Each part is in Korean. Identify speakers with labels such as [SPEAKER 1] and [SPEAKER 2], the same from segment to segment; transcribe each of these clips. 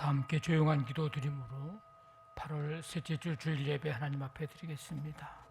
[SPEAKER 1] 다 함께 조용한 기도 드림으로 8월 셋째 주 주일 예배 하나님 앞에 드리겠습니다.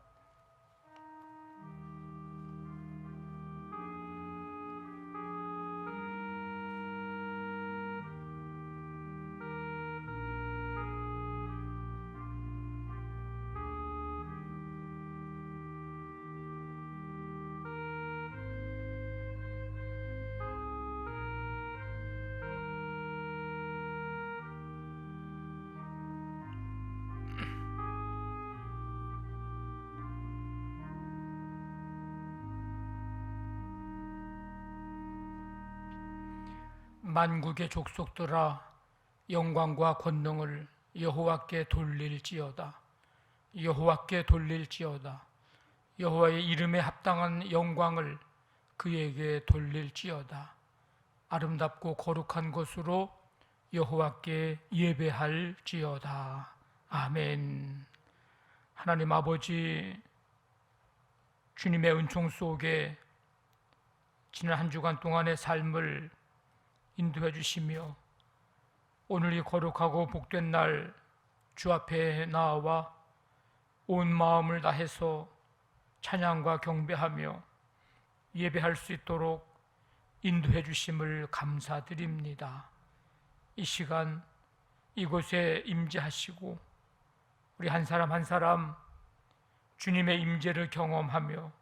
[SPEAKER 1] 만국의 족속들아 영광과 권능을 여호와께 돌릴지어다. 여호와께 돌릴지어다. 여호와의 이름에 합당한 영광을 그에게 돌릴지어다. 아름답고 거룩한 것으로 여호와께 예배할지어다. 아멘. 하나님 아버지, 주님의 은총 속에 지난 한 주간 동안의 삶을 인도해 주시며 오늘 이 거룩하고 복된 날 주 앞에 나와 온 마음을 다해서 찬양과 경배하며 예배할 수 있도록 인도해 주심을 감사드립니다. 이 시간 이곳에 임재하시고 우리 한 사람 한 사람 주님의 임재를 경험하며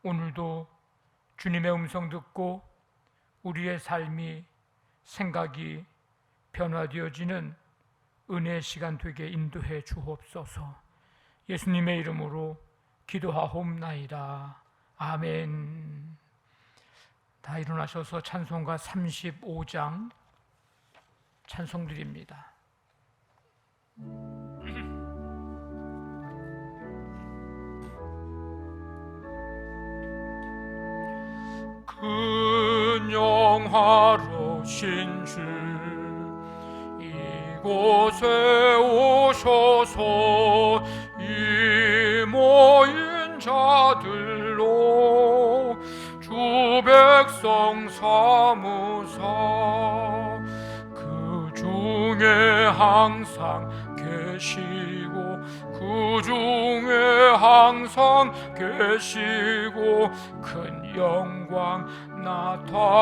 [SPEAKER 1] 오늘도 주님의 음성 듣고 우리의 삶이 생각이 변화되어지는 은혜의 시간 되게 인도해 주옵소서. 예수님의 이름으로 기도하옵나이다. 아멘. 다 일어나셔서 찬송가 35장 찬송 드립니다. 근영하로신 주 이곳에 오셔서 이 모인 자들로 주 백성 삼으사 그 중에 항상 계시고 그 중에 항상 계시고 큰 영광 나타내소서.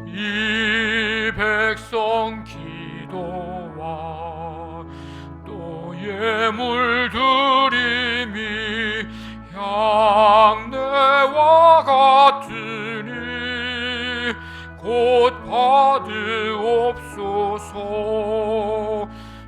[SPEAKER 1] 이 백성 기도와 또 예물 드림이 향내와 같으니 곧 받으옵소서.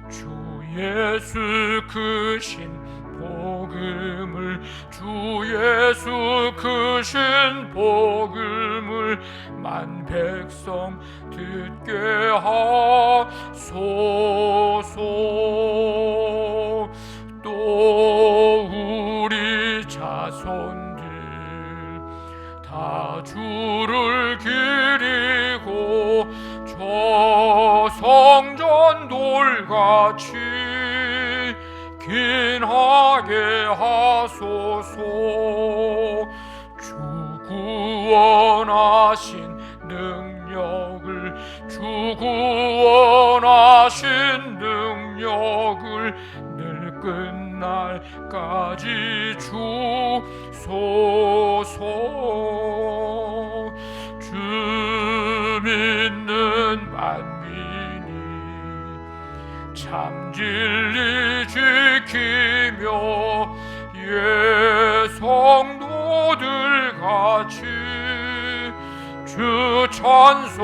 [SPEAKER 1] 주 예수 크신 복음을 주 예수 크신 복음을 만 백성 듣게 하소서. 또 우리 자손들 다 주를 기리고 저 성전 돌같이 긴하게 하소서. 주 구원하신 능력을 주 구원하신 능력을 늘 끝날까지 주소서. 주 믿는 만민이 참 진리 지키며 예 성도들 같이 주 찬송하다가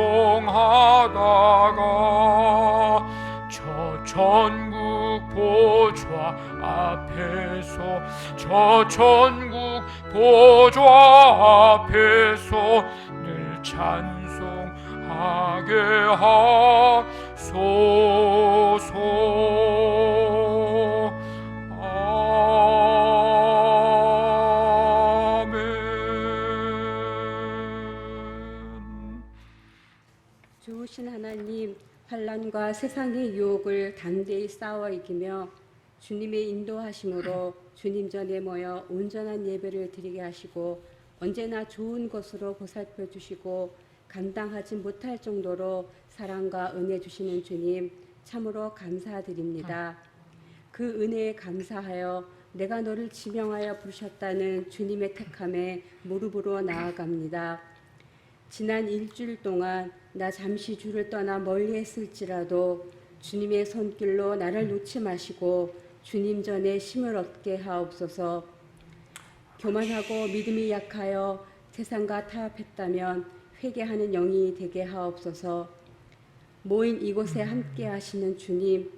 [SPEAKER 1] 저 천국 보좌 앞에서 저 천국 보좌 앞에서 늘 찬송하게 하소서.
[SPEAKER 2] 좋으신 하나님, 환난과 세상의 유혹을 담대히 싸워 이기며 주님의 인도하심으로 주님 전에 모여 온전한 예배를 드리게 하시고 언제나 좋은 것으로 보살펴 주시고 감당하지 못할 정도로 사랑과 은혜 주시는 주님 참으로 감사드립니다. 그 은혜에 감사하여 내가 너를 지명하여 부르셨다는 주님의 택함에 무릎으로 나아갑니다. 지난 일주일 동안 나 잠시 주를 떠나 멀리 했을지라도 주님의 손길로 나를 놓지 마시고 주님 전에 힘을 얻게 하옵소서. 교만하고 믿음이 약하여 세상과 타협했다면 회개하는 영이 되게 하옵소서. 모인 이곳에 함께 하시는 주님,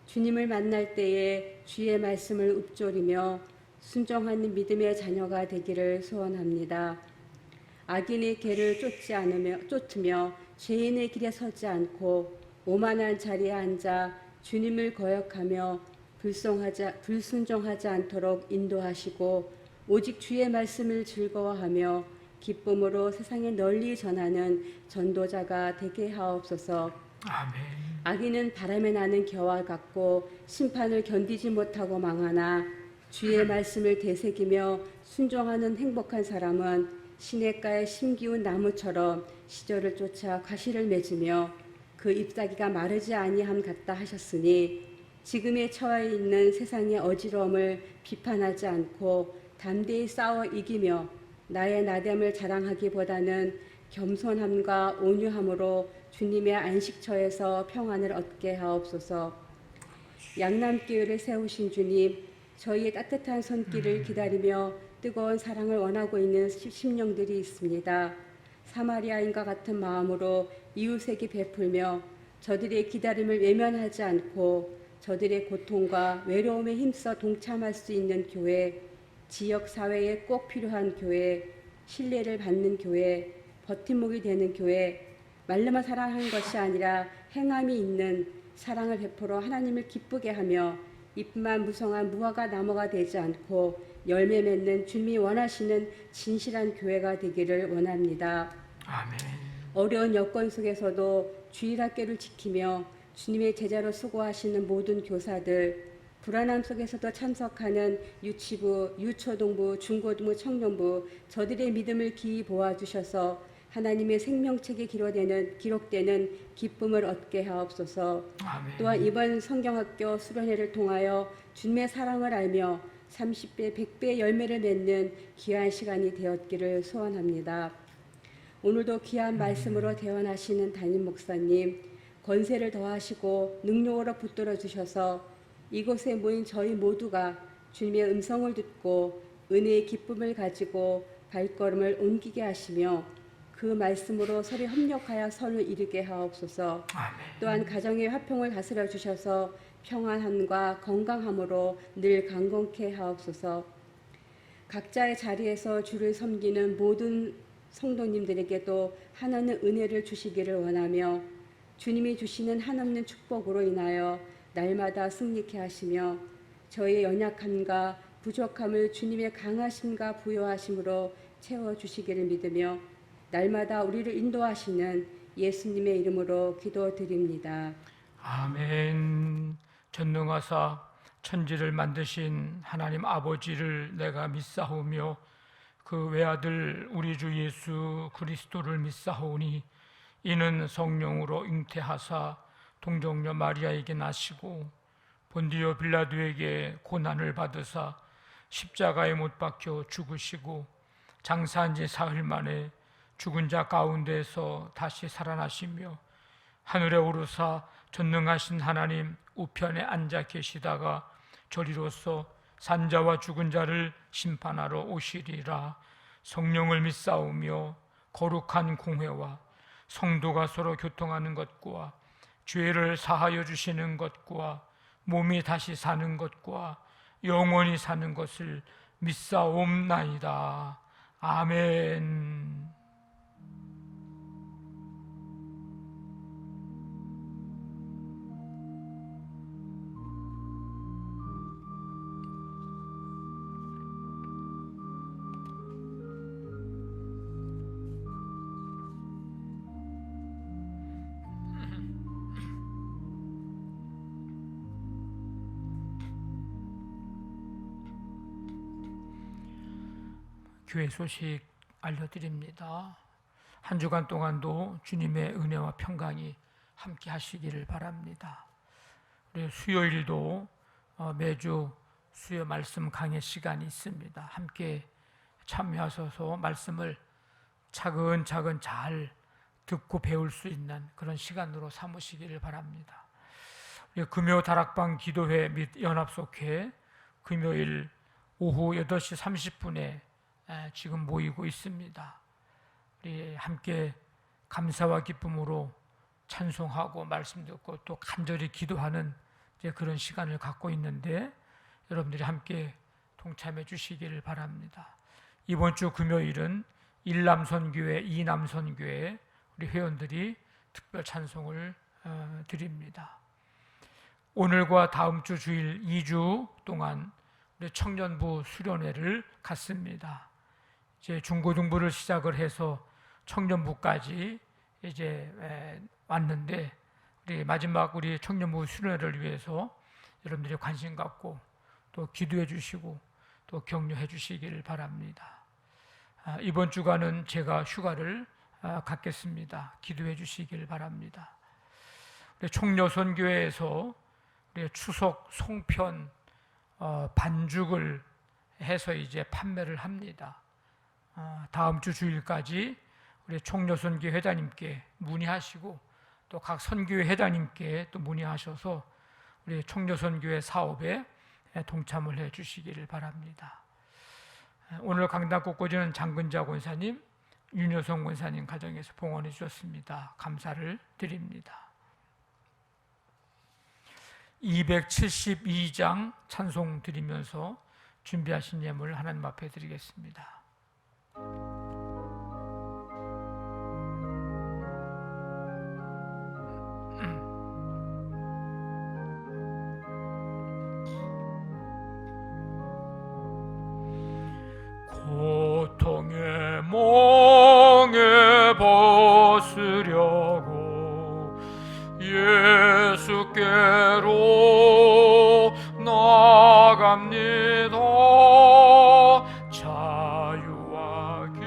[SPEAKER 2] 주님을 만날 때에 주의 말씀을 읊조리며 순종하는 믿음의 자녀가 되기를 소원합니다. 악인의 길을 쫓으며 죄인의 길에 서지 않고 오만한 자리에 앉아 주님을 거역하며 불순종하지 않도록 인도하시고 오직 주의 말씀을 즐거워하며 기쁨으로 세상에 널리 전하는 전도자가 되게 하옵소서.
[SPEAKER 1] 아멘.
[SPEAKER 2] 악인은 바람에 나는 겨와 같고 심판을 견디지 못하고 망하나 주의 말씀을 되새기며 순종하는 행복한 사람은 시냇가에 심기운 나무처럼 시절을 쫓아 과실을 맺으며 그 잎사귀가 마르지 아니함 같다 하셨으니 지금에 처해 있는 세상의 어지러움을 비판하지 않고 담대히 싸워 이기며 나의 나됨을 자랑하기보다는 겸손함과 온유함으로 주님의 안식처에서 평안을 얻게 하옵소서. 양남교회를 세우신 주님, 저희의 따뜻한 손길을 기다리며 뜨거운 사랑을 원하고 있는 심령들이 있습니다. 사마리아인과 같은 마음으로 이웃에게 베풀며 저들의 기다림을 외면하지 않고 저들의 고통과 외로움에 힘써 동참할 수 있는 교회, 지역 사회에 꼭 필요한 교회, 신뢰를 받는 교회, 버팀목이 되는 교회, 말로만 사랑하는 것이 아니라 행함이 있는 사랑을 베풀어 하나님을 기쁘게 하며 잎만 무성한 무화과 나무가 되지 않고 열매 맺는 주님이 원하시는 진실한 교회가 되기를 원합니다.
[SPEAKER 1] 아멘.
[SPEAKER 2] 어려운 여건 속에서도 주일학교를 지키며 주님의 제자로 수고하시는 모든 교사들, 불안함 속에서도 참석하는 유치부, 유초동부, 중고등부, 청년부, 저들의 믿음을 기이 보아주셔서 하나님의 생명책에 기록되는 기쁨을 얻게 하옵소서.
[SPEAKER 1] 아멘.
[SPEAKER 2] 또한 이번 성경학교 수련회를 통하여 주님의 사랑을 알며 30배, 100배의 열매를 맺는 귀한 시간이 되었기를 소원합니다. 오늘도 귀한 말씀으로 대언하시는 담임 목사님, 권세를 더하시고 능력으로 붙들어 주셔서 이곳에 모인 저희 모두가 주님의 음성을 듣고 은혜의 기쁨을 가지고 발걸음을 옮기게 하시며 그 말씀으로 서로 협력하여 선을 이루게 하옵소서.
[SPEAKER 1] 아멘.
[SPEAKER 2] 또한 가정의 화평을 다스려 주셔서 평안함과 건강함으로 늘 강건케 하옵소서. 각자의 자리에서 주를 섬기는 모든 성도님들에게도 하나는 은혜를 주시기를 원하며 주님이 주시는 한없는 축복으로 인하여 날마다 승리케 하시며 저희의 연약함과 부족함을 주님의 강하심과 부요하심으로 채워주시기를 믿으며 날마다 우리를 인도하시는 예수님의 이름으로 기도드립니다.
[SPEAKER 1] 아멘. 전능하사 천지를 만드신 하나님 아버지를 내가 믿사오며 그 외아들 우리 주 예수 그리스도를 믿사오니 이는 성령으로 잉태하사 동정녀 마리아에게 나시고 본디오 빌라도에게 고난을 받으사 십자가에 못 박혀 죽으시고 장사한 지 사흘 만에 죽은 자 가운데서 다시 살아나시며 하늘에 오르사 전능하신 하나님 우편에 앉아 계시다가 저리로서 산자와 죽은 자를 심판하러 오시리라. 성령을 믿사오며 거룩한 공회와 성도가 서로 교통하는 것과 죄를 사하여 주시는 것과 몸이 다시 사는 것과 영원히 사는 것을 믿사옵나이다. 아멘. 교회 소식 알려드립니다. 한 주간 동안도 주님의 은혜와 평강이 함께 하시기를 바랍니다. 우리 수요일도 매주 수요 말씀 강의 시간이 있습니다. 함께 참여하셔서 말씀을 차근차근 잘 듣고 배울 수 있는 그런 시간으로 삼으시기를 바랍니다. 우리 금요 다락방 기도회 및 연합속회 금요일 오후 8시 30분에 지금 모이고 있습니다. 우리 함께 감사와 기쁨으로 찬송하고 말씀 듣고 또 간절히 기도하는 이제 그런 시간을 갖고 있는데 여러분들이 함께 동참해 주시기를 바랍니다. 이번 주 금요일은 일남선교회, 이남선교회 우리 회원들이 특별 찬송을 드립니다. 오늘과 다음 주 주일 2주 동안 우리 청년부 수련회를 갖습니다. 이제 중고등부를 시작을 해서 청년부까지 이제 왔는데 우리 마지막 우리 청년부 수련회를 위해서 여러분들이 관심 갖고 또 기도해 주시고 또 격려해 주시기를 바랍니다. 이번 주간은 제가 휴가를 갖겠습니다. 기도해 주시기를 바랍니다. 우리 총여선교회에서 우리 추석 송편 반죽을 해서 이제 판매를 합니다. 다음 주 주일까지 우리 총여선교 회장님께 문의하시고 또 각 선교회 회장님께 또 문의하셔서 우리 총여선교회 사업에 동참을 해 주시기를 바랍니다. 오늘 강단 꽃꽂이는 장근자 권사님, 윤여성 권사님 가정에서 봉헌해 주셨습니다. 감사를 드립니다. 272장 찬송 드리면서 준비하신 예물 하나님 앞에 드리겠습니다. 고통의 멍에 벗으려고 예수께로 나아갑니다. 자유와 길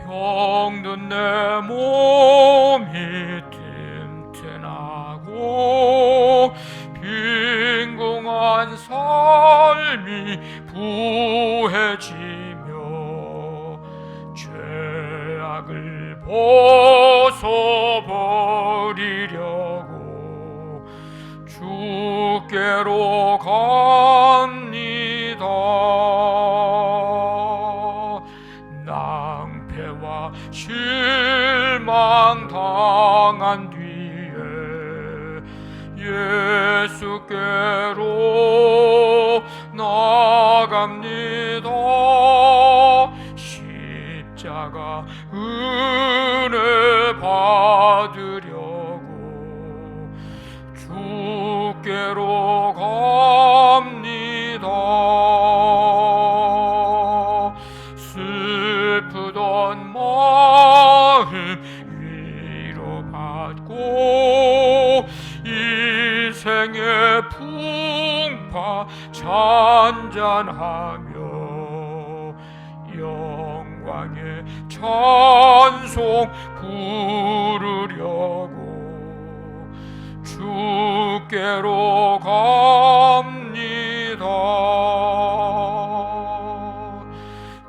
[SPEAKER 1] 병든 내 몸이 튼튼하고 빈궁한 삶이 부해지며 죄악을 벗어버리려고 주께로 갑니다. 낭패와 실망 당한 뒤에 예수께로 나아갑니다. 십자가 은혜 받으려고 주께로 갑니다. 슬프던 마음 위로받고 인생의 풍파 잔잔하며 영광의 찬송 부르려고 주께로 갑니다.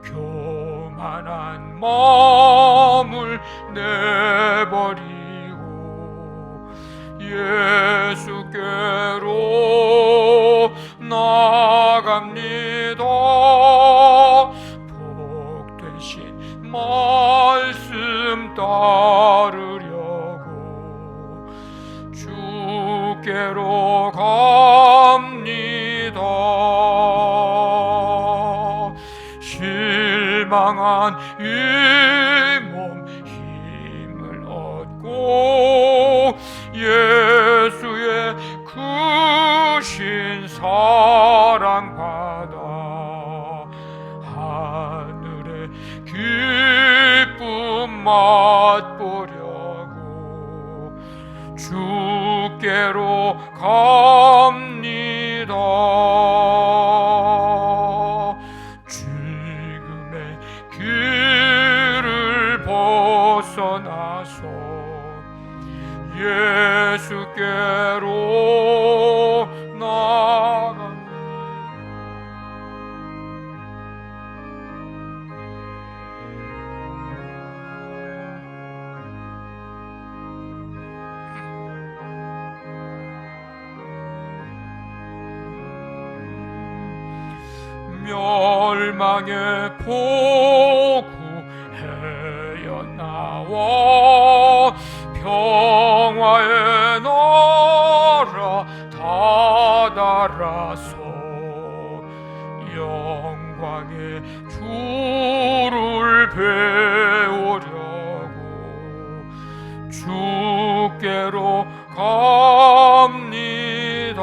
[SPEAKER 1] 교만한 마음을 내버리고 예수께로 나아갑니다. 복 되신 말씀 따르려고 주께로 갑니다. 실망한 이 몸 힘을 얻고 예수의 크신 사랑 받아 하늘의 기쁨 맛보려고 주께로 갑니다. 죽음의 길을 벗어나서 예수께로 나아갑니다. 멸망의 폭우 헤어나와 평화의 나라 다다라서 영광의 주를 배우려고 주께로 갑니다.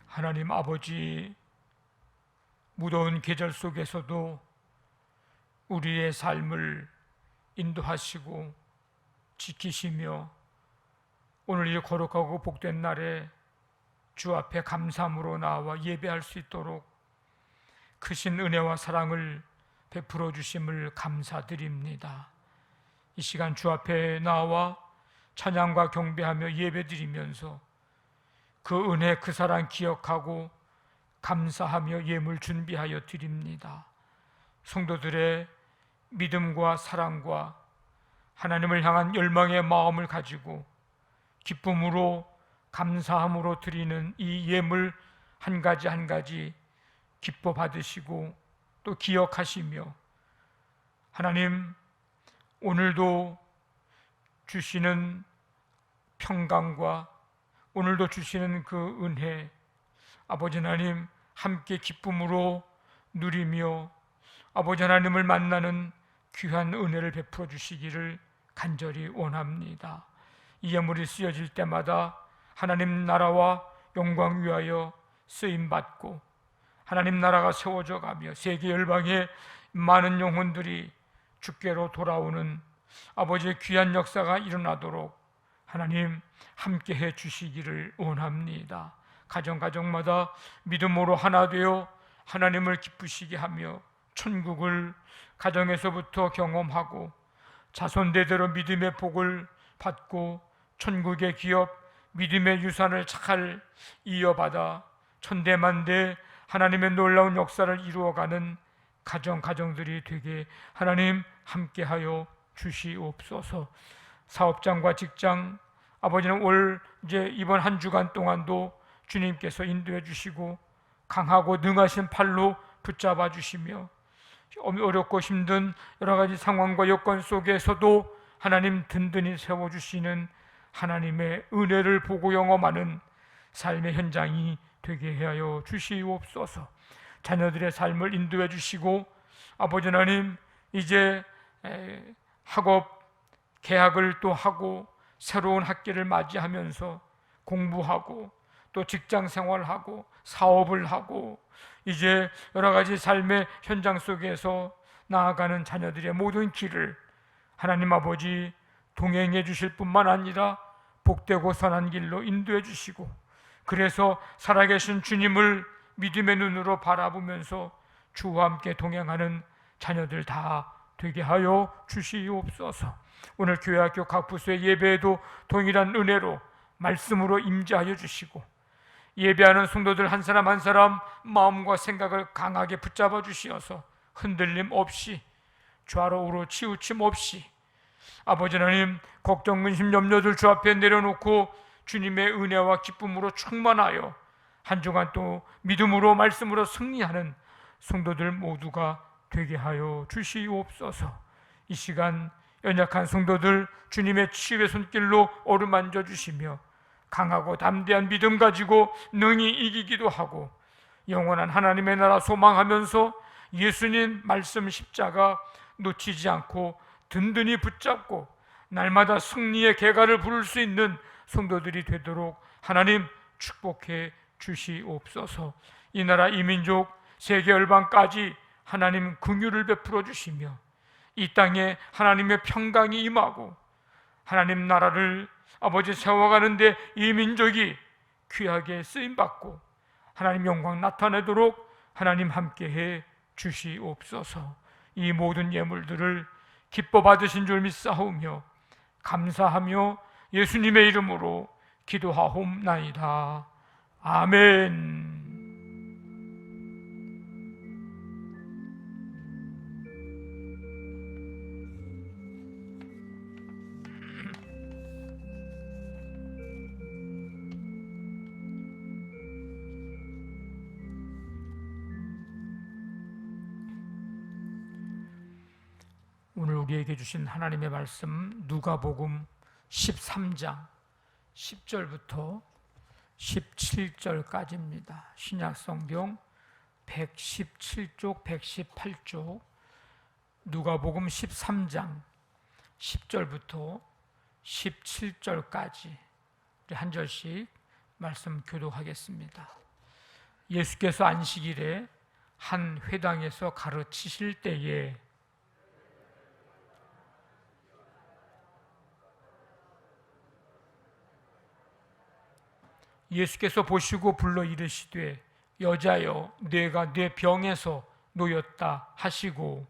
[SPEAKER 1] 하나님 아버지, 무더운 계절 속에서도 우리의 삶을 인도하시고 지키시며 오늘 이 거룩하고 복된 날에 주 앞에 감사함으로 나와 예배할 수 있도록 크신 은혜와 사랑을 베풀어 주심을 감사드립니다. 이 시간 주 앞에 나와 찬양과 경배하며 예배드리면서 그 은혜, 그 사랑 기억하고 감사하며 예물 준비하여 드립니다. 성도들의 믿음과 사랑과 하나님을 향한 열망의 마음을 가지고 기쁨으로 감사함으로 드리는 이 예물 한 가지 한 가지 기뻐 받으시고 또 기억하시며, 하나님 오늘도 주시는 평강과 오늘도 주시는 그 은혜, 아버지 하나님 함께 기쁨으로 누리며 아버지 하나님을 만나는 귀한 은혜를 베풀어 주시기를 간절히 원합니다. 이 예물이 쓰여질 때마다 하나님 나라와 영광 위하여 쓰임받고 하나님 나라가 세워져 가며 세계 열방의 많은 영혼들이 주께로 돌아오는 아버지의 귀한 역사가 일어나도록 하나님 함께해 주시기를 원합니다. 가정가정마다 믿음으로 하나 되어 하나님을 기쁘시게 하며 천국을 가정에서부터 경험하고 자손대대로 믿음의 복을 받고 천국의 기업, 믿음의 유산을 잘 이어받아 천대만대 하나님의 놀라운 역사를 이루어가는 가정들이 되게 하나님 함께하여 주시옵소서. 사업장과 직장, 아버지는 이번 한 주간 동안도 주님께서 인도해 주시고 강하고 능하신 팔로 붙잡아 주시며 어렵고 힘든 여러 가지 상황과 여건 속에서도 하나님 든든히 세워주시는 하나님의 은혜를 보고 영험하는 삶의 현장이 되게 하여 주시옵소서. 자녀들의 삶을 인도해 주시고 아버지 하나님 이제 학업 개학을 또 하고 새로운 학기를 맞이하면서 공부하고 또 직장 생활하고 사업을 하고 이제 여러 가지 삶의 현장 속에서 나아가는 자녀들의 모든 길을 하나님 아버지 동행해 주실 뿐만 아니라 복되고 선한 길로 인도해 주시고, 그래서 살아계신 주님을 믿음의 눈으로 바라보면서 주와 함께 동행하는 자녀들 다 되게 하여 주시옵소서. 오늘 교회학교 각 부서의 예배에도 동일한 은혜로 말씀으로 임재하여 주시고 예배하는 성도들 한 사람 한 사람 마음과 생각을 강하게 붙잡아 주시어서 흔들림 없이 좌로 우로 치우침 없이 아버지 하나님 걱정 근심 염려들 주 앞에 내려놓고 주님의 은혜와 기쁨으로 충만하여 한 주간 또 믿음으로 말씀으로 승리하는 성도들 모두가 되게 하여 주시옵소서. 이 시간 연약한 성도들 주님의 치유의 손길로 어루만져 주시며 강하고 담대한 믿음 가지고 능히 이기기도 하고 영원한 하나님의 나라 소망하면서 예수님 말씀 십자가 놓치지 않고 든든히 붙잡고 날마다 승리의 개가를 부를 수 있는 성도들이 되도록 하나님 축복해 주시옵소서. 이 나라 이 민족 세계 열방까지 하나님 긍휼을 베풀어 주시며 이 땅에 하나님의 평강이 임하고 하나님 나라를 아버지 세워가는데 이 민족이 귀하게 쓰임받고 하나님 영광 나타내도록 하나님 함께해 주시옵소서. 이 모든 예물들을 기뻐 받으신 줄 믿사오며 감사하며 예수님의 이름으로 기도하옵나이다. 아멘. 오늘 우리에게 주신 하나님의 말씀 누가복음 13장 10절부터 17절까지입니다. 신약성경 117쪽 118쪽 누가복음 13장 10절부터 17절까지 우리 한 절씩 말씀 교독하겠습니다. 예수께서 안식일에 한 회당에서 가르치실 때에 예수께서 보시고 불러 이르시되 여자여 네가 네 병에서 놓였다 하시고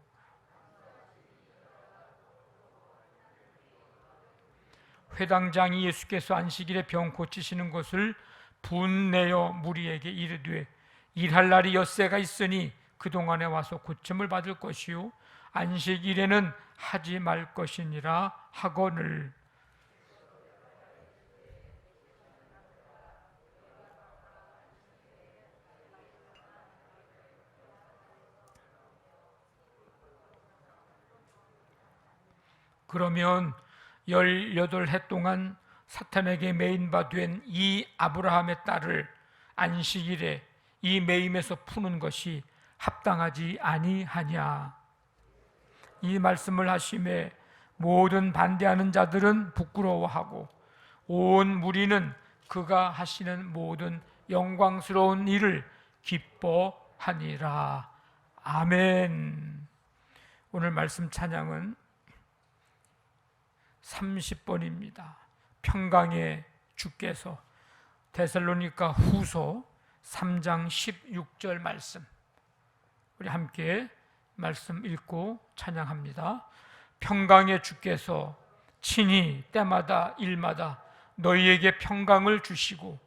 [SPEAKER 1] 회당장이 예수께서 안식일에 병 고치시는 것을 분내어 무리에게 이르되 일할 날이 엿새가 있으니 그동안에 와서 고침을 받을 것이요 안식일에는 하지 말 것이니라 하거늘 그러면 18해 동안 사탄에게 매인바 된 이 아브라함의 딸을 안식일에 이 매임에서 푸는 것이 합당하지 아니하냐. 이 말씀을 하심에 모든 반대하는 자들은 부끄러워하고 온 무리는 그가 하시는 모든 영광스러운 일을 기뻐하니라. 아멘. 오늘 말씀 찬양은 30번입니다. 평강의 주께서. 데살로니가 후서 3장 16절 말씀, 우리 함께 말씀 읽고 찬양합니다. 평강의 주께서 친히 때마다 일마다 너희에게 평강을 주시고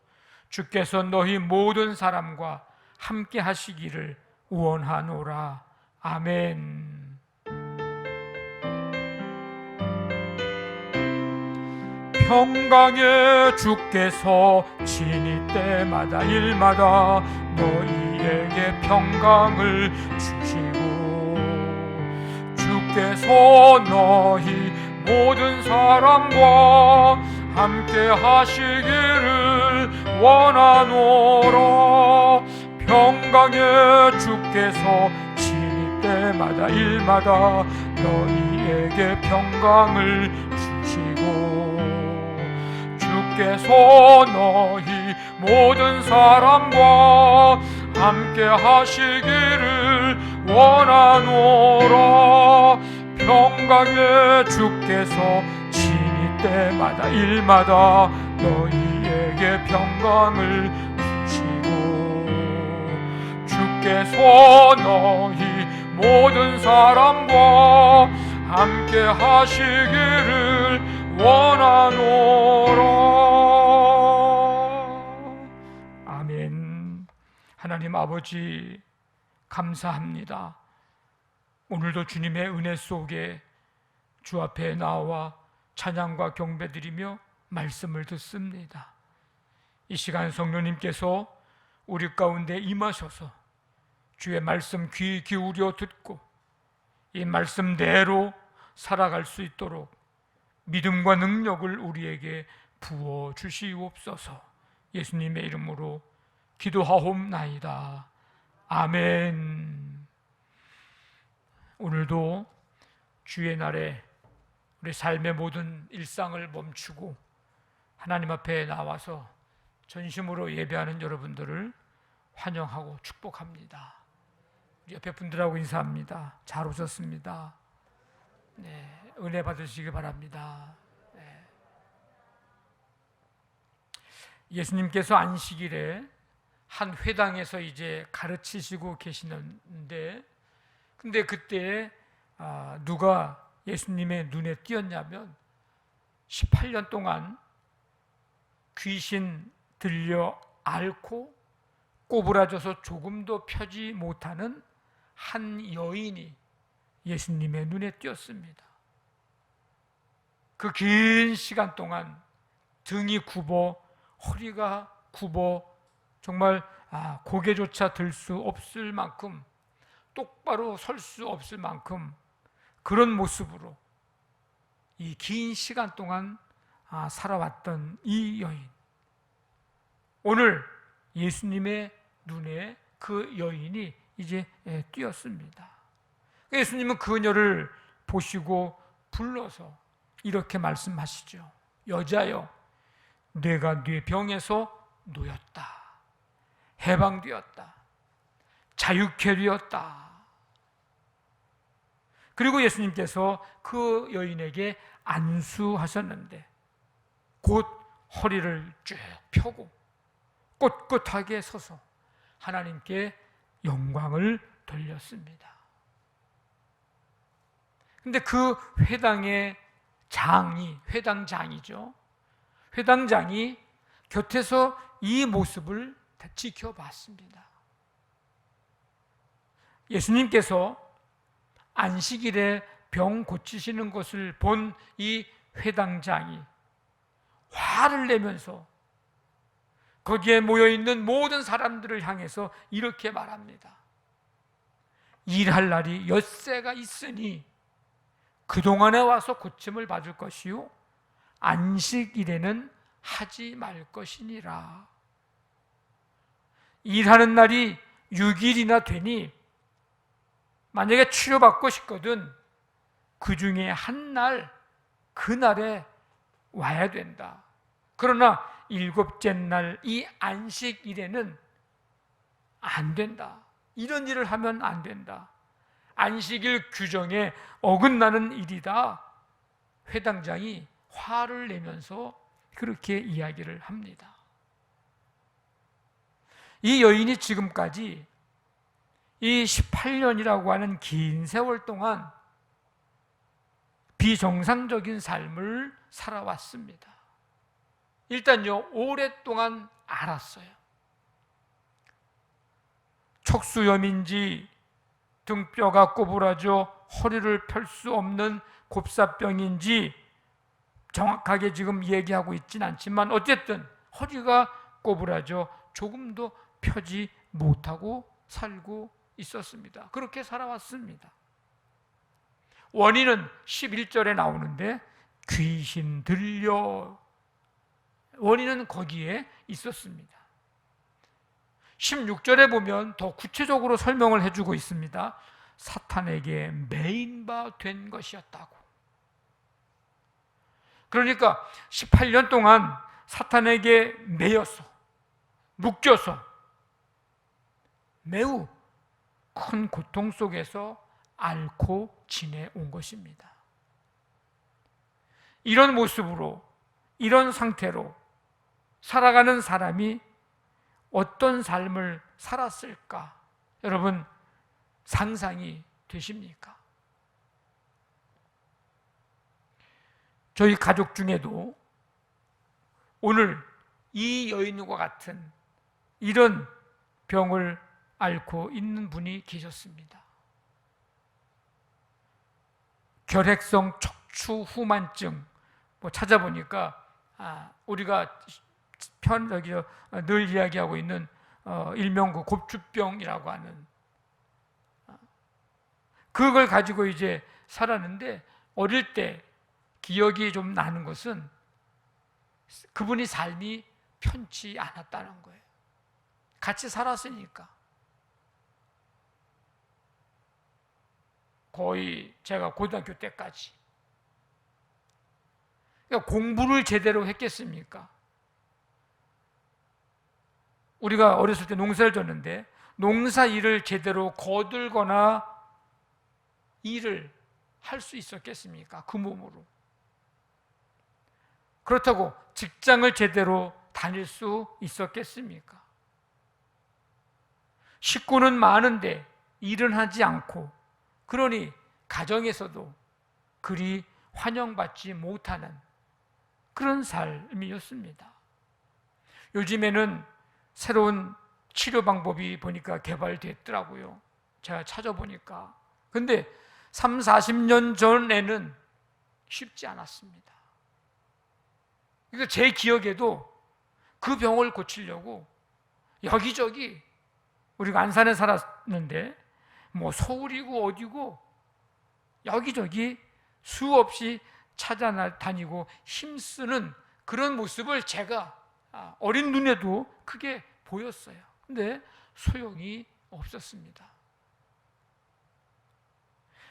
[SPEAKER 1] 주께서 너희 모든 사람과 함께 하시기를 원하노라. 아멘. 평강의 주께서 친히 때마다 일마다 너희에게 평강을 주시고 주께서 너희 모든 사람과 함께 하시기를 원하노라. 평강의 주께서 친히 때마다 일마다 너희에게 평강을 주시고 주께서 너희 모든 사람과 함께 하시기를 원하노라. 평강의 주께서 친히 때마다 일마다 너희에게 평강을 주시고 주께서 너희 모든 사람과 함께 하시기를 원하노라. 아멘. 하나님 아버지 감사합니다. 오늘도 주님의 은혜 속에 주 앞에 나와 찬양과 경배드리며 말씀을 듣습니다. 이 시간 성령님께서 우리 가운데 임하셔서 주의 말씀 귀 기울여 듣고 이 말씀대로 살아갈 수 있도록 믿음과 능력을 우리에게 부어 주시옵소서. 예수님의 이름으로 기도하옵나이다. 아멘. 오늘도 주의 날에 우리 삶의 모든 일상을 멈추고 하나님 앞에 나와서 전심으로 예배하는 여러분들을 환영하고 축복합니다. 우리 옆에 분들하고 인사합니다. 잘 오셨습니다. 네, 은혜 받으시기 바랍니다. 네. 예수님께서 안식일에 한 회당에서 이제 가르치시고 계시는데, 근데 그때 누가 예수님의 눈에 띄었냐면 18년 동안 귀신 들려 앓고 꼬부라져서 조금도 펴지 못하는 한 여인이 예수님의 눈에 띄었습니다. 그 긴 시간 동안 등이 굽어 허리가 굽어 정말 고개조차 들 수 없을 만큼 똑바로 설 수 없을 만큼 그런 모습으로 이 긴 시간 동안 살아왔던 이 여인, 오늘 예수님의 눈에 그 여인이 이제 띄었습니다. 예수님은 그녀를 보시고 불러서 이렇게 말씀하시죠. 여자여, 내가 네 병에서 놓였다, 해방되었다, 자유케 되었다. 그리고 예수님께서 그 여인에게 안수하셨는데 곧 허리를 쭉 펴고 꼿꼿하게 서서 하나님께 영광을 돌렸습니다. 근데 그 회당의 장이, 회당장이죠. 회당장이 곁에서 이 모습을 지켜봤습니다. 예수님께서 안식일에 병 고치시는 것을 본 이 회당장이 화를 내면서 거기에 모여있는 모든 사람들을 향해서 이렇게 말합니다. 일할 날이 엿새가 있으니 그동안에 와서 고침을 받을 것이요 안식일에는 하지 말 것이니라. 일하는 날이 6일이나 되니 만약에 치료받고 싶거든 그 중에 한 날, 그날에 와야 된다. 그러나 7째 날 이 안식일에는 안 된다. 이런 일을 하면 안 된다. 안식일 규정에 어긋나는 일이다. 회당장이 화를 내면서 그렇게 이야기를 합니다. 이 여인이 지금까지 이 18년이라고 하는 긴 세월 동안 비정상적인 삶을 살아왔습니다. 일단요, 오랫동안 알았어요. 척수염인지 등뼈가 꼬부라져 허리를 펼 수 없는 곱사병인지 정확하게 지금 얘기하고 있진 않지만 어쨌든 허리가 꼬부라져 조금도 펴지 못하고 살고 있었습니다. 그렇게 살아왔습니다. 원인은 11절에 나오는데 귀신 들려, 원인은 거기에 있었습니다. 16절에 보면 더 구체적으로 설명을 해주고 있습니다. 사탄에게 매인 바 된 것이었다고. 그러니까 18년 동안 사탄에게 매여서 묶여서 매우 큰 고통 속에서 앓고 지내온 것입니다. 이런 모습으로, 이런 상태로 살아가는 사람이 어떤 삶을 살았을까? 여러분 상상이 되십니까? 저희 가족 중에도 오늘 이 여인과 같은 이런 병을 앓고 있는 분이 계셨습니다. 결핵성 척추 후만증, 찾아보니까 우리가 늘 이야기하고 있는 일명 그 곱주병이라고 하는 그걸 가지고 이제 살았는데 어릴 때 기억이 좀 나는 것은 그분이 삶이 편치 않았다는 거예요. 같이 살았으니까. 거의 제가 고등학교 때까지. 그러니까 공부를 제대로 했겠습니까? 우리가 어렸을 때 농사를 졌는데 농사 일을 제대로 거들거나 일을 할 수 있었겠습니까? 그 몸으로. 그렇다고 직장을 제대로 다닐 수 있었겠습니까? 식구는 많은데 일은 하지 않고, 그러니 가정에서도 그리 환영받지 못하는 그런 삶이었습니다. 요즘에는 새로운 치료 방법이 보니까 개발됐더라고요. 제가 찾아보니까. 근데 3, 40년 전에는 쉽지 않았습니다. 그러니까 제 기억에도 그 병을 고치려고 여기저기, 우리가 안산에 살았는데 서울이고 어디고 여기저기 수없이 찾아다니고 힘쓰는 그런 모습을 제가 어린 눈에도 크게 보였어요. 근데 소용이 없었습니다.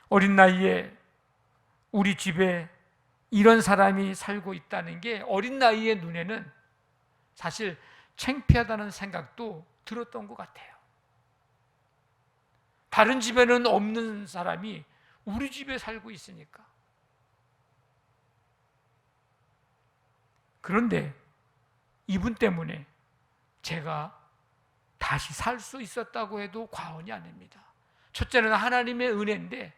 [SPEAKER 1] 어린 나이에 우리 집에 이런 사람이 살고 있다는 게 어린 나이의 눈에는 사실 창피하다는 생각도 들었던 것 같아요. 다른 집에는 없는 사람이 우리 집에 살고 있으니까. 그런데 이분 때문에 제가 다시 살 수 있었다고 해도 과언이 아닙니다. 첫째는 하나님의 은혜인데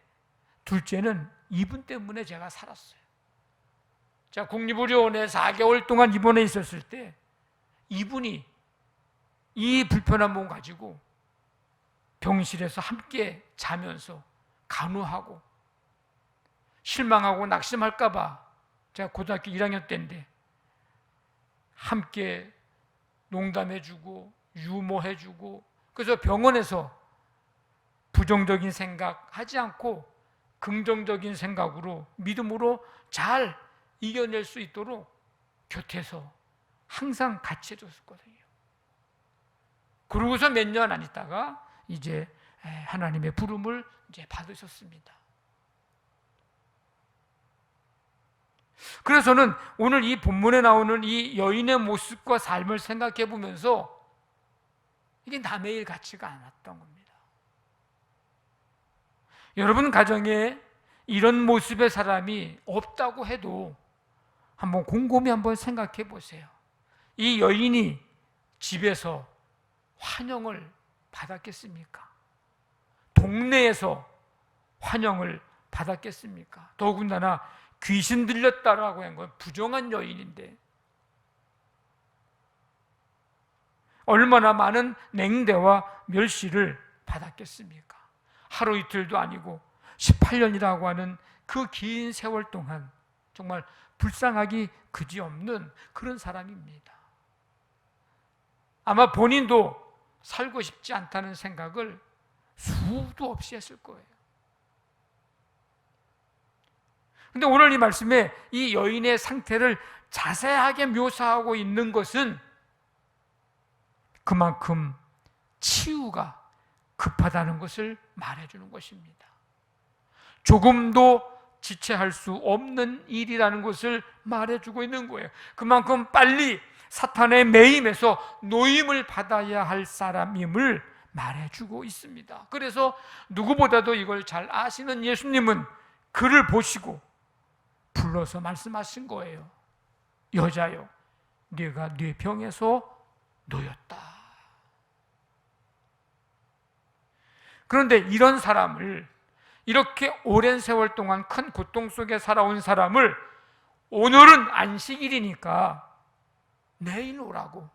[SPEAKER 1] 둘째는 이분 때문에 제가 살았어요. 자, 국립의료원에 4개월 동안 입원해 있었을 때 이분이 이 불편한 몸 가지고 병실에서 함께 자면서 간호하고, 실망하고 낙심할까 봐 제가 고등학교 1학년 때인데 함께 농담해주고 유머해주고, 그래서 병원에서 부정적인 생각 하지 않고 긍정적인 생각으로 믿음으로 잘 이겨낼 수 있도록 곁에서 항상 같이 해줬었거든요. 그러고서 몇 년 안 있다가 이제 하나님의 부름을 이제 받으셨습니다. 그래서는 오늘 이 본문에 나오는 이 여인의 모습과 삶을 생각해 보면서 이게 남의 일 같지가 않았던 겁니다. 여러분 가정에 이런 모습의 사람이 없다고 해도 한번 곰곰이 한번 생각해 보세요. 이 여인이 집에서 환영을 받았겠습니까? 동네에서 환영을 받았겠습니까? 더군다나 귀신 들렸다라고 한 건 부정한 여인인데 얼마나 많은 냉대와 멸시를 받았겠습니까? 하루 이틀도 아니고 18년이라고 하는 그 긴 세월 동안 정말 불쌍하기 그지없는 그런 사람입니다. 아마 본인도 살고 싶지 않다는 생각을 수도 없이 했을 거예요. 근데 오늘 이 말씀에 이 여인의 상태를 자세하게 묘사하고 있는 것은 그만큼 치유가 급하다는 것을 말해주는 것입니다. 조금도 지체할 수 없는 일이라는 것을 말해주고 있는 거예요. 그만큼 빨리 사탄의 매임에서 노임을 받아야 할 사람임을 말해주고 있습니다. 그래서 누구보다도 이걸 잘 아시는 예수님은 그를 보시고 불러서 말씀하신 거예요. 여자여, 네가 네 병에서 놓였다. 그런데 이런 사람을, 이렇게 오랜 세월 동안 큰 고통 속에 살아온 사람을 오늘은 안식일이니까 내일 오라고,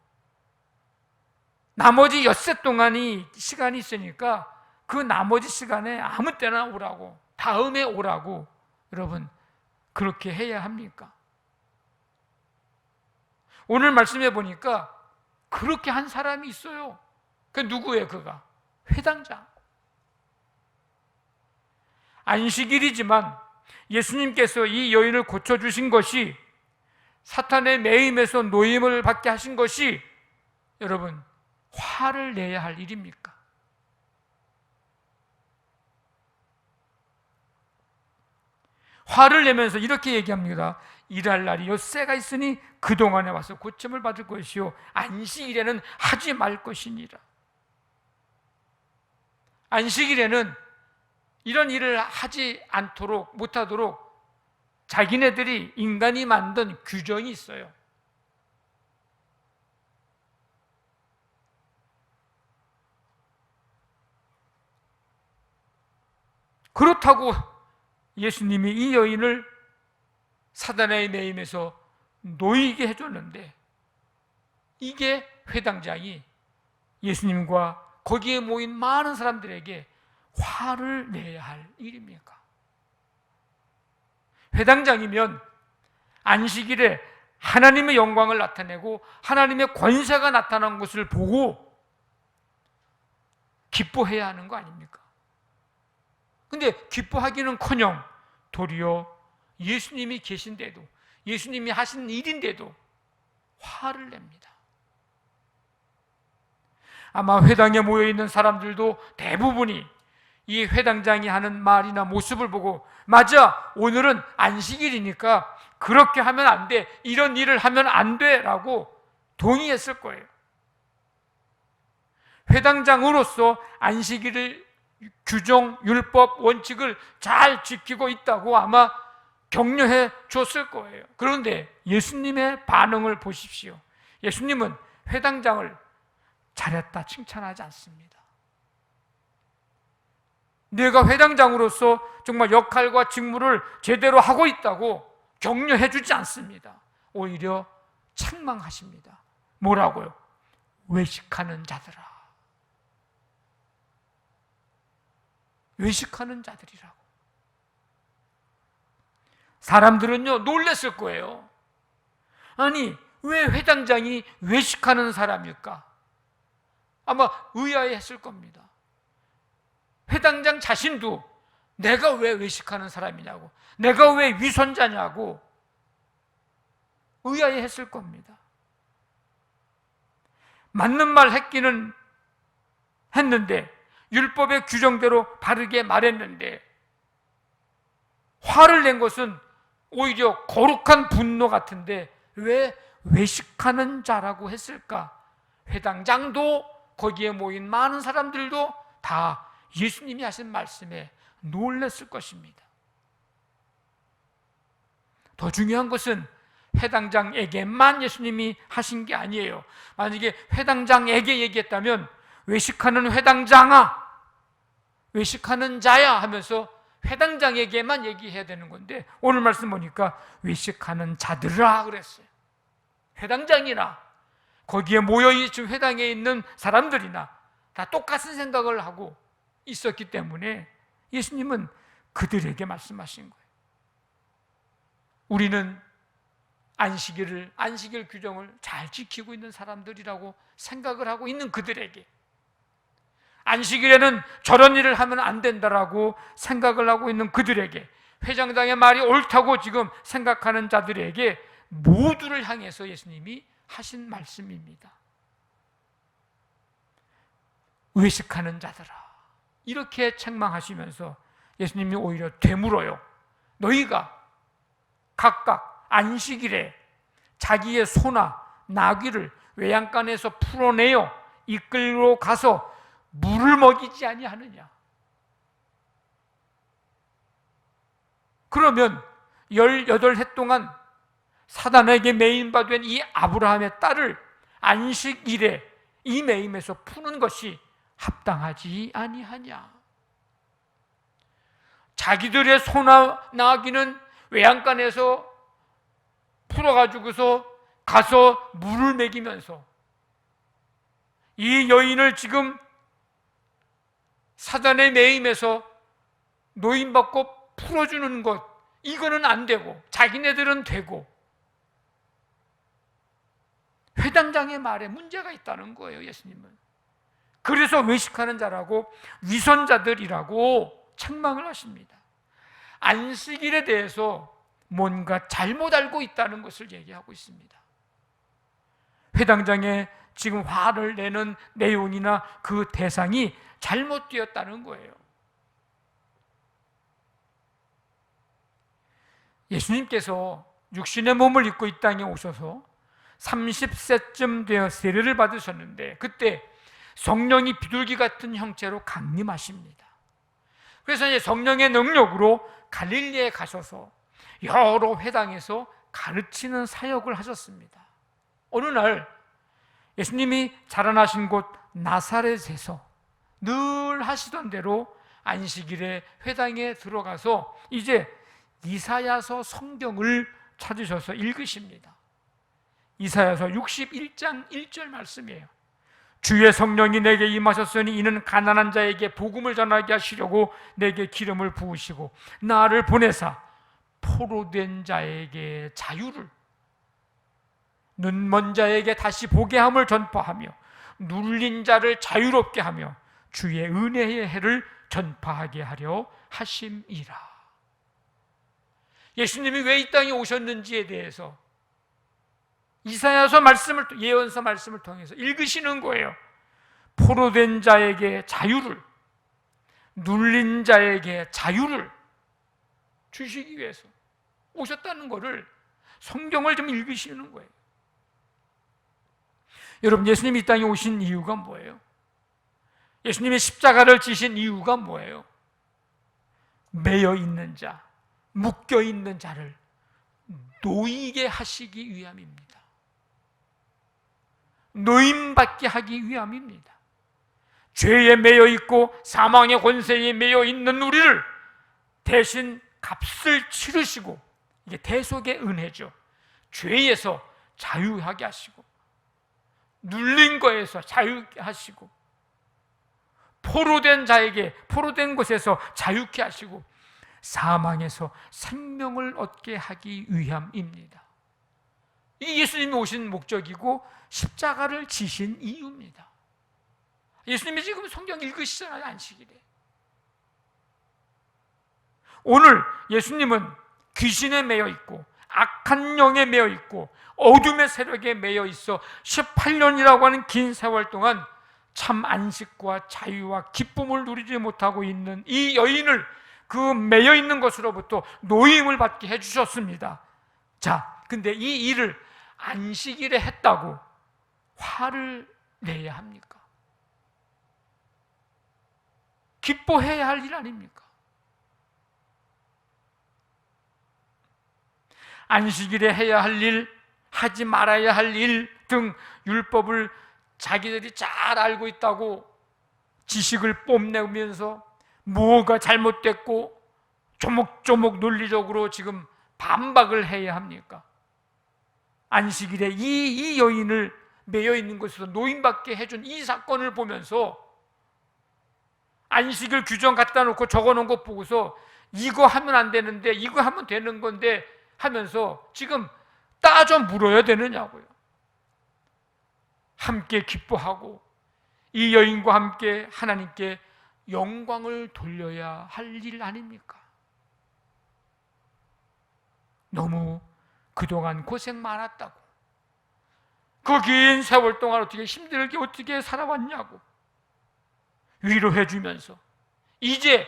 [SPEAKER 1] 나머지 엿새 동안이 시간이 있으니까 그 나머지 시간에 아무 때나 오라고, 다음에 오라고, 여러분 그렇게 해야 합니까? 오늘 말씀해 보니까 그렇게 한 사람이 있어요. 그 누구예요? 그가 회당장. 안식일이지만 예수님께서 이 여인을 고쳐주신 것이, 사탄의 매임에서 노임을 받게 하신 것이 여러분 화를 내야 할 일입니까? 화를 내면서 이렇게 얘기합니다. 일할 날이 엿새가 있으니 그동안에 와서 고침을 받을 것이요 안식일에는 하지 말 것이니라. 안식일에는 이런 일을 하지 않도록, 못하도록 자기네들이 인간이 만든 규정이 있어요. 그렇다고 예수님이 이 여인을 사단의 매임에서 놓이게 해줬는데, 이게 회당장이 예수님과 거기에 모인 많은 사람들에게 화를 내야 할 일입니까? 회당장이면 안식일에 하나님의 영광을 나타내고 하나님의 권세가 나타난 것을 보고 기뻐해야 하는 거 아닙니까? 근데 기뻐하기는커녕 도리어 예수님이 계신데도, 예수님이 하신 일인데도 화를 냅니다. 아마 회당에 모여있는 사람들도 대부분이 이 회당장이 하는 말이나 모습을 보고, 맞아, 오늘은 안식일이니까 그렇게 하면 안 돼, 이런 일을 하면 안 돼 라고 동의했을 거예요. 회당장으로서 안식일을 규정, 율법, 원칙을 잘 지키고 있다고 아마 격려해 줬을 거예요. 그런데 예수님의 반응을 보십시오. 예수님은 회당장을 잘했다 칭찬하지 않습니다. 내가 회당장으로서 정말 역할과 직무를 제대로 하고 있다고 격려해 주지 않습니다. 오히려 책망하십니다. 뭐라고요? 외식하는 자들아. 외식하는 자들이라고. 사람들은요 놀랬을 거예요. 아니, 왜 회당장이 외식하는 사람일까? 아마 의아해했을 겁니다. 회당장 자신도 내가 왜 외식하는 사람이냐고, 내가 왜 위선자냐고 의아해했을 겁니다. 맞는 말 했기는 했는데, 율법의 규정대로 바르게 말했는데, 화를 낸 것은 오히려 거룩한 분노 같은데 왜 외식하는 자라고 했을까? 회당장도 거기에 모인 많은 사람들도 다 예수님이 하신 말씀에 놀랐을 것입니다. 더 중요한 것은 회당장에게만 예수님이 하신 게 아니에요. 만약에 회당장에게 얘기했다면 외식하는 회당장아, 외식하는 자야 하면서 회당장에게만 얘기해야 되는 건데, 오늘 말씀 보니까 외식하는 자들아 그랬어요. 회당장이나 거기에 모여있는 회당에 있는 사람들이나 다 똑같은 생각을 하고 있었기 때문에 예수님은 그들에게 말씀하신 거예요. 우리는 안식일 규정을 잘 지키고 있는 사람들이라고 생각을 하고 있는 그들에게, 안식일에는 저런 일을 하면 안 된다라고 생각을 하고 있는 그들에게, 회장장의 말이 옳다고 지금 생각하는 자들에게 모두를 향해서 예수님이 하신 말씀입니다. 외식하는 자들아, 이렇게 책망하시면서 예수님이 오히려 되물어요. 너희가 각각 안식일에 자기의 소나 나귀를 외양간에서 풀어내어 이끌로 가서 물을 먹이지 아니하느냐? 그러면 18해 동안 사단에게 매인받은 이 아브라함의 딸을 안식일에 이 매임에서 푸는 것이 합당하지 아니하냐? 자기들의 소나 나귀는 외양간에서 풀어가지고서 가서 물을 먹이면서 이 여인을 지금 사단의 매임에서 노임받고 풀어주는 것, 이거는 안 되고 자기네들은 되고, 회당장의 말에 문제가 있다는 거예요. 예수님은 그래서 외식하는 자라고 위선자들이라고 책망을 하십니다. 안식일에 대해서 뭔가 잘못 알고 있다는 것을 얘기하고 있습니다. 회당장에 지금 화를 내는 내용이나 그 대상이 잘못되었다는 거예요. 예수님께서 육신의 몸을 입고 이 땅에 오셔서 30세쯤 되어 세례를 받으셨는데, 그때 성령이 비둘기 같은 형체로 강림하십니다. 그래서 이제 성령의 능력으로 갈릴리에 가셔서 여러 회당에서 가르치는 사역을 하셨습니다. 어느 날 예수님이 자라나신 곳 나사렛에서 늘 하시던 대로 안식일에 회당에 들어가서 이제 이사야서 성경을 찾으셔서 읽으십니다. 이사야서 61장 1절 말씀이에요. 주의 성령이 내게 임하셨으니 이는 가난한 자에게 복음을 전하게 하시려고 내게 기름을 부으시고 나를 보내사 포로된 자에게 자유를, 눈먼 자에게 다시 보게 함을 전파하며 눌린 자를 자유롭게 하며 주의 은혜의 해를 전파하게 하려 하심이라. 예수님이 왜 이 땅에 오셨는지에 대해서 이사야서 말씀을, 예언서 말씀을 통해서 읽으시는 거예요. 포로된 자에게 자유를, 눌린 자에게 자유를 주시기 위해서 오셨다는 것을 성경을 좀 읽으시는 거예요. 여러분, 예수님이 이 땅에 오신 이유가 뭐예요? 예수님이 십자가를 지신 이유가 뭐예요? 매여 있는 자, 묶여 있는 자를 놓이게 하시기 위함입니다. 노임받게 하기 위함입니다. 죄에 매여 있고 사망의 권세에 매여 있는 우리를 대신 값을 치르시고, 이게 대속의 은혜죠. 죄에서 자유하게 하시고, 눌린 거에서 자유케 하시고, 포로된 자에게 포로된 곳에서 자유케 하시고, 사망에서 생명을 얻게 하기 위함입니다. 이 예수님이 오신 목적이고 십자가를 지신 이유입니다. 예수님이 지금 성경 읽으시잖아요, 안식일에. 오늘 예수님은 귀신에 매여 있고 악한 영에 매여 있고 어둠의 세력에 매여 있어 18년이라고 하는 긴 세월 동안 참 안식과 자유와 기쁨을 누리지 못하고 있는 이 여인을 그 매여 있는 것으로부터 노임을 받게 해주셨습니다. 자, 근데 이 일을 안식일에 했다고 화를 내야 합니까? 기뻐해야 할 일 아닙니까? 안식일에 해야 할 일, 하지 말아야 할 일 등 율법을 자기들이 잘 알고 있다고 지식을 뽐내면서 뭐가 잘못됐고 조목조목 논리적으로 지금 반박을 해야 합니까? 안식일에 이 여인을 매여 있는 곳에서 노임받게 해준 이 사건을 보면서 안식일 규정 갖다 놓고 적어놓은 것 보고서 이거 하면 안 되는데 이거 하면 되는 건데 하면서 지금 따져 물어야 되느냐고요. 함께 기뻐하고 이 여인과 함께 하나님께 영광을 돌려야 할 일 아닙니까? 너무 그동안 고생 많았다고, 그 긴 세월 동안 어떻게 힘들게 어떻게 살아왔냐고 위로해 주면서 이제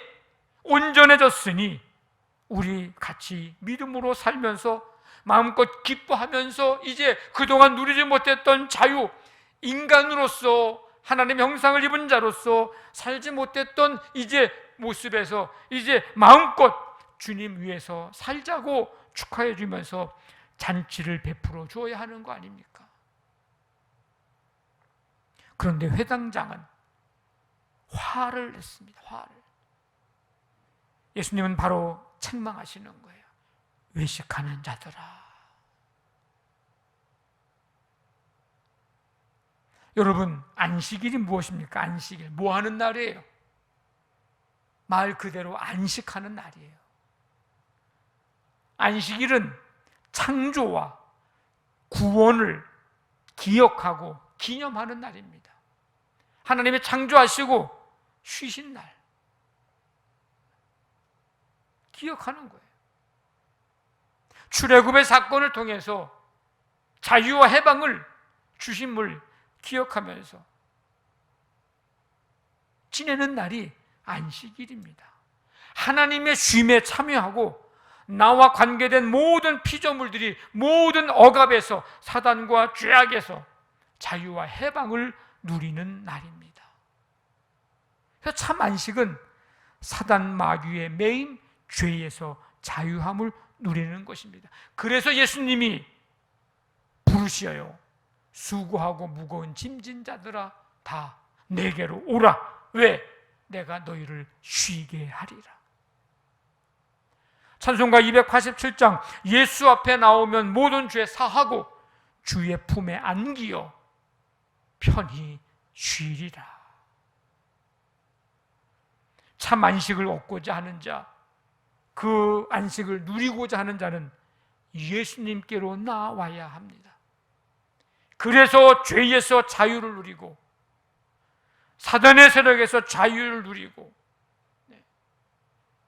[SPEAKER 1] 온전해졌으니 우리 같이 믿음으로 살면서 마음껏 기뻐하면서 이제 그동안 누리지 못했던 자유, 인간으로서 하나님의 형상을 입은 자로서 살지 못했던 이제 모습에서 이제 마음껏 주님 위해서 살자고 축하해 주면서 잔치를 베풀어 주어야 하는 거 아닙니까? 그런데 회당장은 화를 냈습니다. 화를. 예수님은 바로 책망하시는 거예요. 외식하는 자들아. 여러분, 안식일이 무엇입니까? 안식일, 뭐 하는 날이에요? 말 그대로 안식하는 날이에요. 안식일은 창조와 구원을 기억하고 기념하는 날입니다. 하나님이 창조하시고 쉬신 날 기억하는 거예요. 출애굽의 사건을 통해서 자유와 해방을 주심을 기억하면서 지내는 날이 안식일입니다. 하나님의 쉼에 참여하고 나와 관계된 모든 피조물들이 모든 억압에서 사단과 죄악에서 자유와 해방을 누리는 날입니다. 그래서 참 안식은 사단 마귀의 매인 죄에서 자유함을 누리는 것입니다. 그래서 예수님이 부르시어요. 수고하고 무거운 짐진 자들아 다 내게로 오라. 왜? 내가 너희를 쉬게 하리라. 찬송가 287장 예수 앞에 나오면 모든 죄 사하고 주의 품에 안기어 편히 쉬리라. 참 안식을 얻고자 하는 자, 그 안식을 누리고자 하는 자는 예수님께로 나와야 합니다. 그래서 죄에서 자유를 누리고 사단의 세력에서 자유를 누리고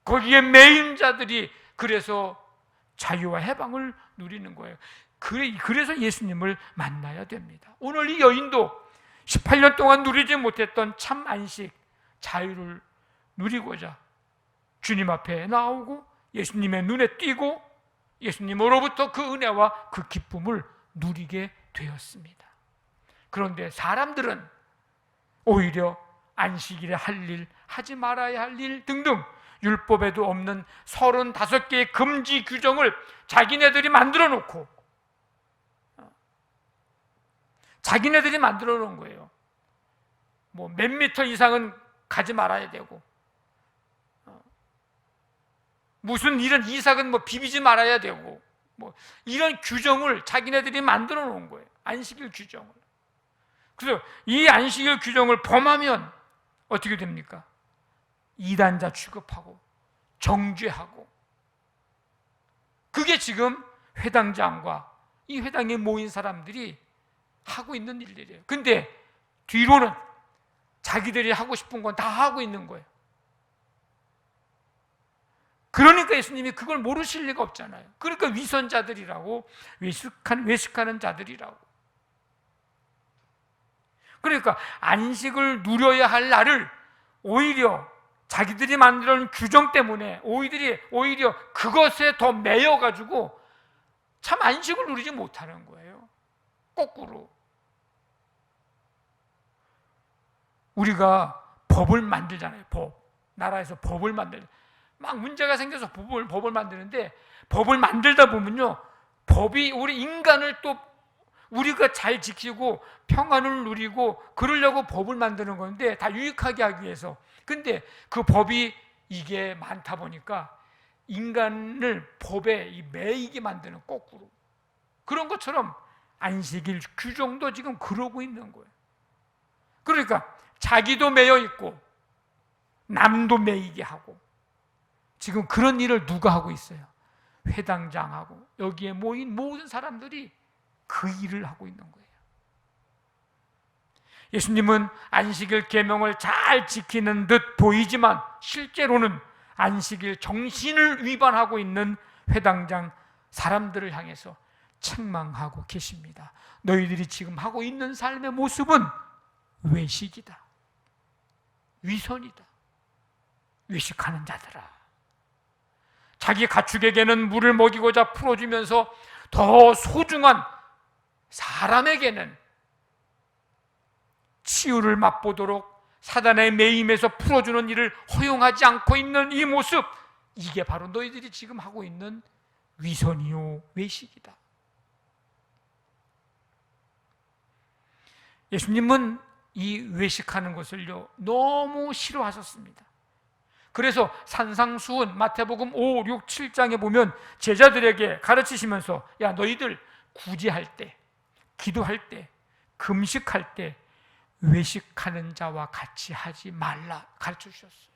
[SPEAKER 1] 거기에 매인 자들이 그래서 자유와 해방을 누리는 거예요. 그래서 예수님을 만나야 됩니다. 오늘 이 여인도 18년 동안 누리지 못했던 참 안식, 자유를 누리고자 주님 앞에 나오고 예수님의 눈에 띄고 예수님으로부터 그 은혜와 그 기쁨을 누리게 되었습니다. 그런데 사람들은 오히려 안식일에 할 일, 하지 말아야 할 일 등등 율법에도 없는 35개의 금지 규정을 자기네들이 만들어 놓고 자기네들이 만들어 놓은 거예요. 뭐 몇 미터 이상은 가지 말아야 되고 무슨 이런 이삭은 뭐 비비지 말아야 되고 뭐 이런 규정을 자기네들이 만들어 놓은 거예요. 안식일 규정을. 그래서 이 안식일 규정을 범하면 어떻게 됩니까? 이단자 취급하고 정죄하고, 그게 지금 회당장과 이 회당에 모인 사람들이 하고 있는 일들이에요. 근데 뒤로는 자기들이 하고 싶은 건 다 하고 있는 거예요. 그러니까 예수님이 그걸 모르실 리가 없잖아요. 그러니까 위선자들이라고, 외식하는 자들이라고. 그러니까 안식을 누려야 할 날을 오히려 자기들이 만들어 놓은 규정 때문에 오히려 그것에 더 매여가지고 참 안식을 누리지 못하는 거예요. 거꾸로. 우리가 법을 만들잖아요. 나라에서 법을 만들잖아요. 막 문제가 생겨서 법을 만드는데, 법을 만들다 보면요, 법이 우리 인간을 또 우리가 잘 지키고 평안을 누리고 그러려고 법을 만드는 건데, 다 유익하게 하기 위해서. 근데 그 법이 이게 많다 보니까 인간을 법에 매이게 만드는, 거꾸로. 그런 것처럼 안식일 규정도 지금 그러고 있는 거예요. 그러니까 자기도 매여 있고 남도 매이게 하고, 지금 그런 일을 누가 하고 있어요? 회당장하고 여기에 모인 모든 사람들이 그 일을 하고 있는 거예요. 예수님은 안식일 계명을 잘 지키는 듯 보이지만 실제로는 안식일 정신을 위반하고 있는 회당장 사람들을 향해서 책망하고 계십니다. 너희들이 지금 하고 있는 삶의 모습은 외식이다, 위선이다. 외식하는 자들아, 자기 가축에게는 물을 먹이고자 풀어주면서 더 소중한 사람에게는 치유를 맛보도록 사단의 매임에서 풀어주는 일을 허용하지 않고 있는 이 모습, 이게 바로 너희들이 지금 하고 있는 위선이요 외식이다. 예수님은 이 외식하는 것을요 너무 싫어하셨습니다. 그래서 산상수훈 마태복음 5, 6, 7장에 보면 제자들에게 가르치시면서, 야, 너희들 구제할 때, 기도할 때, 금식할 때 외식하는 자와 같이 하지 말라 가르쳐 주셨어요.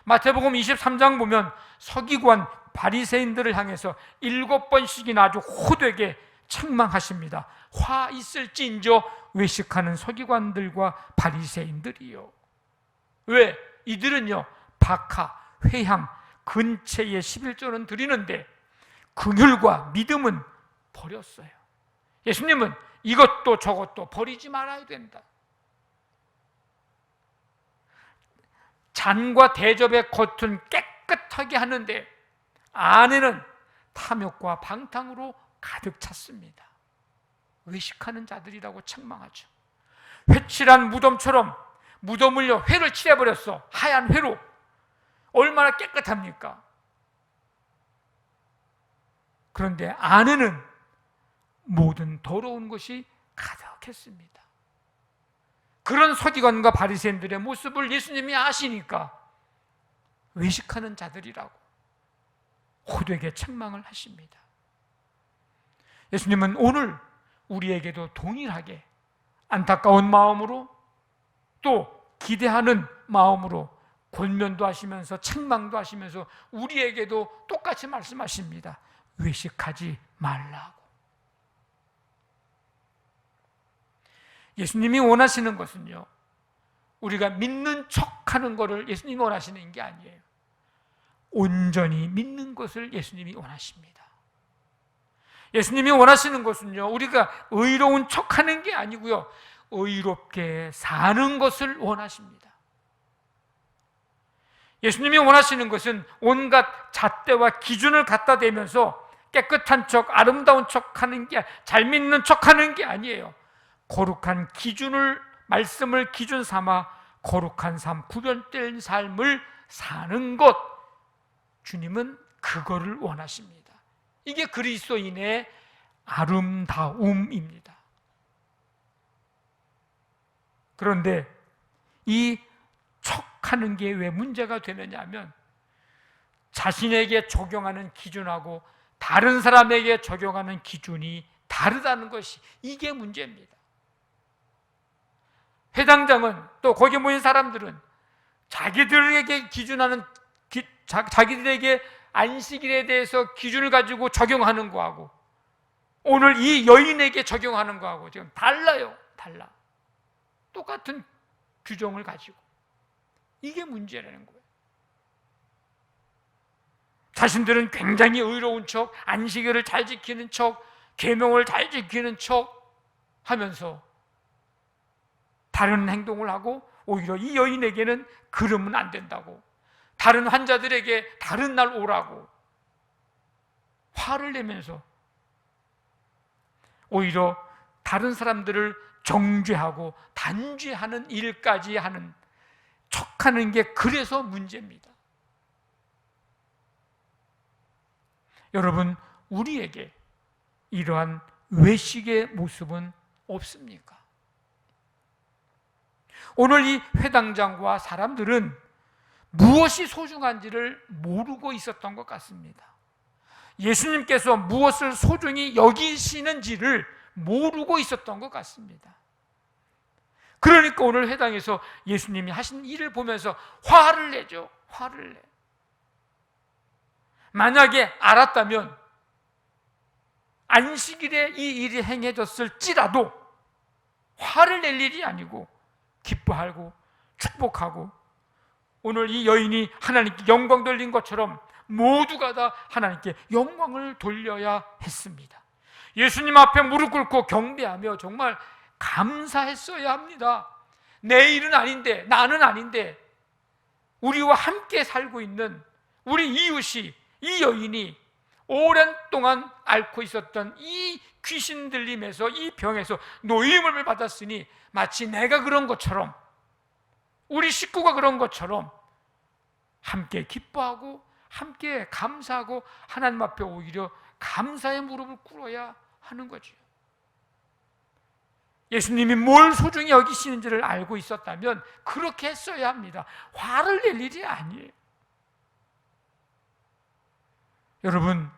[SPEAKER 1] 마태복음 23장 보면 서기관 바리새인들을 향해서 7번씩이나 아주 호되게 책망하십니다. 화 있을지인저 외식하는 서기관들과 바리새인들이요. 왜? 이들은요 박하, 회향, 근체의 11조는 드리는데 긍휼과 믿음은 버렸어요. 예수님은 이것도 저것도 버리지 말아야 된다. 잔과 대접의 겉은 깨끗하게 하는데 안에는 탐욕과 방탕으로 가득 찼습니다. 외식하는 자들이라고 책망하죠. 회칠한 무덤처럼 무덤을요 회를 칠해버렸어. 하얀 회로. 얼마나 깨끗합니까? 그런데 안에는 모든 더러운 것이 가득했습니다. 그런 서기관과 바리새인들의 모습을 예수님이 아시니까 외식하는 자들이라고 호되게 책망을 하십니다. 예수님은 오늘 우리에게도 동일하게 안타까운 마음으로 또 기대하는 마음으로 권면도 하시면서 책망도 하시면서 우리에게도 똑같이 말씀하십니다. 외식하지 말라고. 예수님이 원하시는 것은요, 우리가 믿는 척하는 것을 예수님이 원하시는 게 아니에요. 온전히 믿는 것을 예수님이 원하십니다. 예수님이 원하시는 것은요, 우리가 의로운 척하는 게 아니고요, 의롭게 사는 것을 원하십니다. 예수님이 원하시는 것은 온갖 잣대와 기준을 갖다 대면서 깨끗한 척, 아름다운 척하는 게, 잘 믿는 척하는 게 아니에요. 거룩한 기준을, 말씀을 기준 삼아 거룩한 삶, 구별된 삶을 사는 것, 주님은 그거를 원하십니다. 이게 그리스도인의 아름다움입니다. 그런데 이 척하는 게 왜 문제가 되느냐 하면 자신에게 적용하는 기준하고 다른 사람에게 적용하는 기준이 다르다는 것이, 이게 문제입니다. 회당장은 또 거기 모인 사람들은 자기들에게 기준하는 자기들에게 안식일에 대해서 기준을 가지고 적용하는 거하고 오늘 이 여인에게 적용하는 거하고 지금 달라요. 달라. 똑같은 규정을 가지고 이게 문제라는 거예요. 자신들은 굉장히 의로운 척, 안식일을 잘 지키는 척, 계명을 잘 지키는 척 하면서 다른 행동을 하고 오히려 이 여인에게는 그러면 안 된다고, 다른 환자들에게 다른 날 오라고 화를 내면서 오히려 다른 사람들을 정죄하고 단죄하는 일까지 하는 척하는 게 그래서 문제입니다. 여러분, 우리에게 이러한 외식의 모습은 없습니까? 오늘 이 회당장과 사람들은 무엇이 소중한지를 모르고 있었던 것 같습니다. 예수님께서 무엇을 소중히 여기시는지를 모르고 있었던 것 같습니다. 그러니까 오늘 회당에서 예수님이 하신 일을 보면서 화를 내죠. 화를 내. 만약에 알았다면 안식일에 이 일이 행해졌을지라도 화를 낼 일이 아니고 기뻐하고 축복하고, 오늘 이 여인이 하나님께 영광 돌린 것처럼 모두가 다 하나님께 영광을 돌려야 했습니다. 예수님 앞에 무릎 꿇고 경배하며 정말 감사했어야 합니다. 내 일은 아닌데, 나는 아닌데 우리와 함께 살고 있는 우리 이웃이, 이 여인이 오랜 동안 앓고 있었던 이 귀신 들림에서, 이 병에서 노임을 받았으니 마치 내가 그런 것처럼, 우리 식구가 그런 것처럼 함께 기뻐하고 함께 감사하고 하나님 앞에 오히려 감사의 무릎을 꿇어야 하는 거죠. 예수님이 뭘 소중히 여기시는지를 알고 있었다면 그렇게 했어야 합니다. 화를 낼 일이 아니에요. 여러분,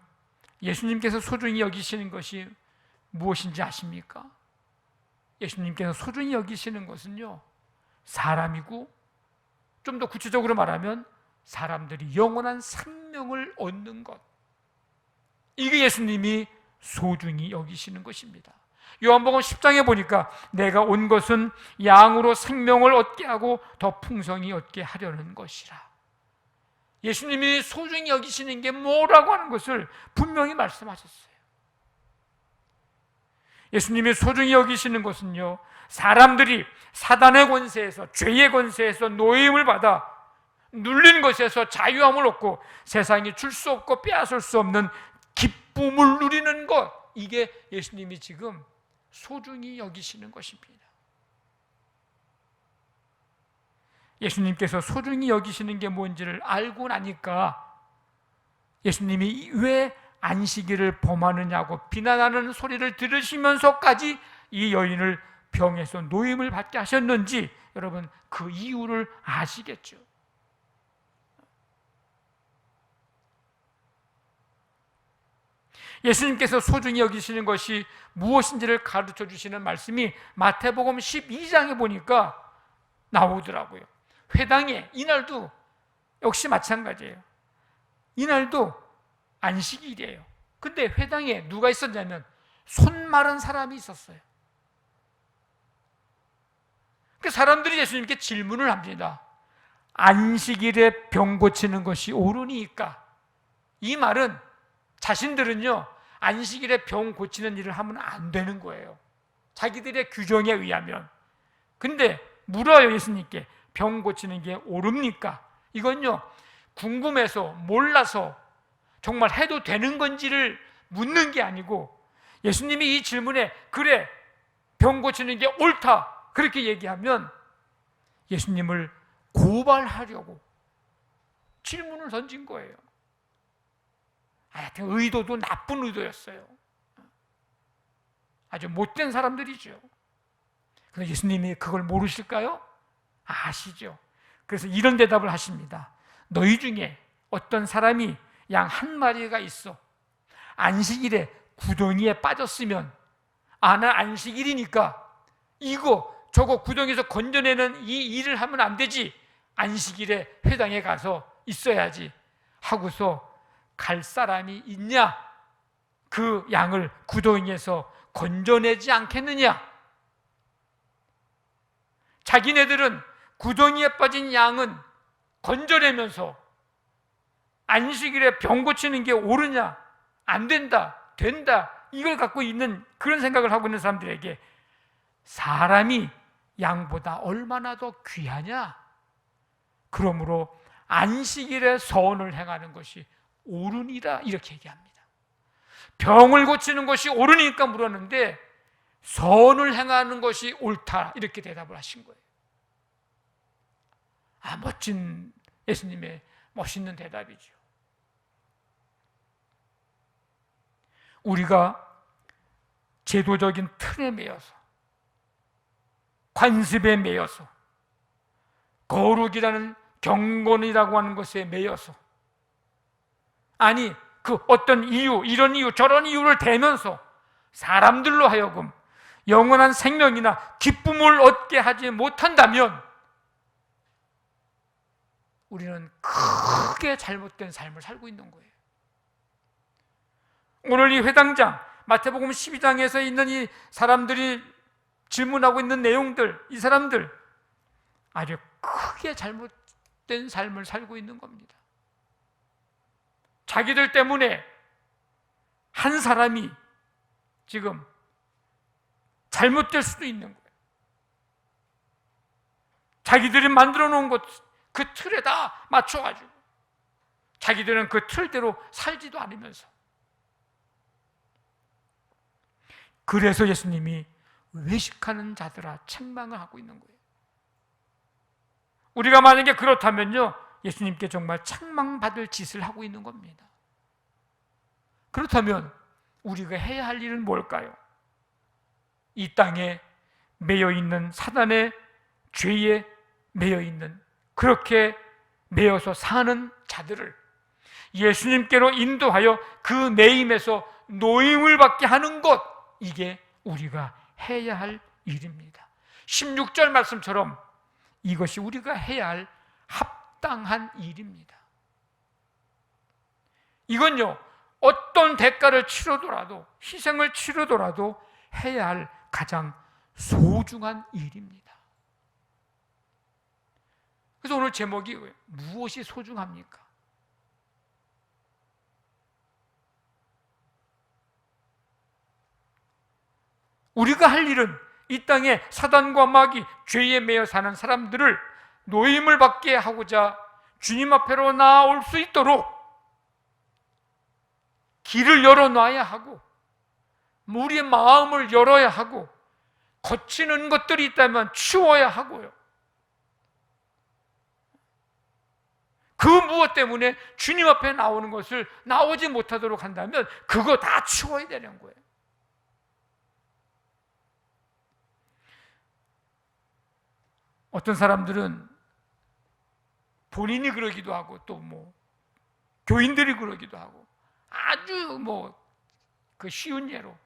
[SPEAKER 1] 예수님께서 소중히 여기시는 것이 무엇인지 아십니까? 예수님께서 소중히 여기시는 것은요, 사람이고, 좀 더 구체적으로 말하면 사람들이 영원한 생명을 얻는 것, 이게 예수님이 소중히 여기시는 것입니다. 요한복음 10장에 보니까 내가 온 것은 양으로 생명을 얻게 하고 더 풍성히 얻게 하려는 것이라. 예수님이 소중히 여기시는 게 뭐라고 하는 것을 분명히 말씀하셨어요. 예수님이 소중히 여기시는 것은요, 사람들이 사단의 권세에서, 죄의 권세에서 노임을 받아 눌린 것에서 자유함을 얻고 세상이 줄 수 없고 빼앗을 수 없는 기쁨을 누리는 것, 이게 예수님이 지금 소중히 여기시는 것입니다. 예수님께서 소중히 여기시는 게 뭔지를 알고 나니까 예수님이 왜 안식일을 범하느냐고 비난하는 소리를 들으시면서까지 이 여인을 병에서 노임을 받게 하셨는지 여러분, 그 이유를 아시겠죠? 예수님께서 소중히 여기시는 것이 무엇인지를 가르쳐 주시는 말씀이 마태복음 12장에 보니까 나오더라고요. 회당에 이날도 역시 마찬가지예요. 이날도 안식일이에요. 근데 회당에 누가 있었냐면 손 마른 사람이 있었어요. 그 사람들이 예수님께 질문을 합니다. 안식일에 병 고치는 것이 옳으니까? 이 말은 자신들은요, 안식일에 병 고치는 일을 하면 안 되는 거예요. 자기들의 규정에 의하면. 근데 물어요, 예수님께. 병 고치는 게 옳습니까? 이건요, 궁금해서, 몰라서 정말 해도 되는 건지를 묻는 게 아니고, 예수님이 이 질문에 그래, 병 고치는 게 옳다, 그렇게 얘기하면 예수님을 고발하려고 질문을 던진 거예요. 하여튼 의도도 나쁜 의도였어요. 아주 못된 사람들이죠. 그래서 예수님이 그걸 모르실까요? 아시죠. 그래서 이런 대답을 하십니다. 너희 중에 어떤 사람이 양 한 마리가 있어 안식일에 구덩이에 빠졌으면, 나 안식일이니까 이거 저거 구덩이에서 건져내는 이 일을 하면 안 되지, 안식일에 회당에 가서 있어야지 하고서 갈 사람이 있냐? 그 양을 구덩이에서 건져내지 않겠느냐? 자기네들은 구덩이에 빠진 양은 건져내면서 안식일에 병 고치는 게 옳으냐, 안 된다, 된다, 이걸 갖고 있는 그런 생각을 하고 있는 사람들에게 사람이 양보다 얼마나 더 귀하냐? 그러므로 안식일에 선을 행하는 것이 옳으니라, 이렇게 얘기합니다. 병을 고치는 것이 옳으니까 물었는데 선을 행하는 것이 옳다, 이렇게 대답을 하신 거예요. 멋진 예수님의 멋있는 대답이죠. 우리가 제도적인 틀에 매여서, 관습에 매여서, 거룩이라는 경건이라고 하는 것에 매여서, 아니 그 어떤 이유, 이런 이유 저런 이유를 대면서 사람들로 하여금 영원한 생명이나 기쁨을 얻게 하지 못한다면 우리는 크게 잘못된 삶을 살고 있는 거예요. 오늘 이 회당장, 마태복음 12장에서 있는 이 사람들이 질문하고 있는 내용들, 이 사람들 아주 크게 잘못된 삶을 살고 있는 겁니다. 자기들 때문에 한 사람이 지금 잘못될 수도 있는 거예요. 자기들이 만들어 놓은 것, 그 틀에다 맞춰가지고 자기들은 그 틀대로 살지도 않으면서, 그래서 예수님이 외식하는 자들아 책망을 하고 있는 거예요. 우리가 만약에 그렇다면요, 예수님께 정말 책망받을 짓을 하고 있는 겁니다. 그렇다면 우리가 해야 할 일은 뭘까요? 이 땅에 매여있는 사단의 죄에 매여있는, 그렇게 매여서 사는 자들을 예수님께로 인도하여 그 매임에서 노임을 받게 하는 것, 이게 우리가 해야 할 일입니다. 16절 말씀처럼 이것이 우리가 해야 할 합당한 일입니다. 이건요, 어떤 대가를 치르더라도, 희생을 치르더라도 해야 할 가장 소중한 일입니다. 그래서 오늘 제목이 무엇이 소중합니까? 우리가 할 일은 이 땅에 사단과 마귀, 죄에 매여 사는 사람들을 노임을 받게 하고자 주님 앞으로 나아올 수 있도록 길을 열어놔야 하고, 우리의 마음을 열어야 하고, 거치는 것들이 있다면 치워야 하고요. 그 무엇 때문에 주님 앞에 나오는 것을 나오지 못하도록 한다면 그거 다 치워야 되는 거예요. 어떤 사람들은 본인이 그러기도 하고, 또 교인들이 그러기도 하고, 아주 그 쉬운 예로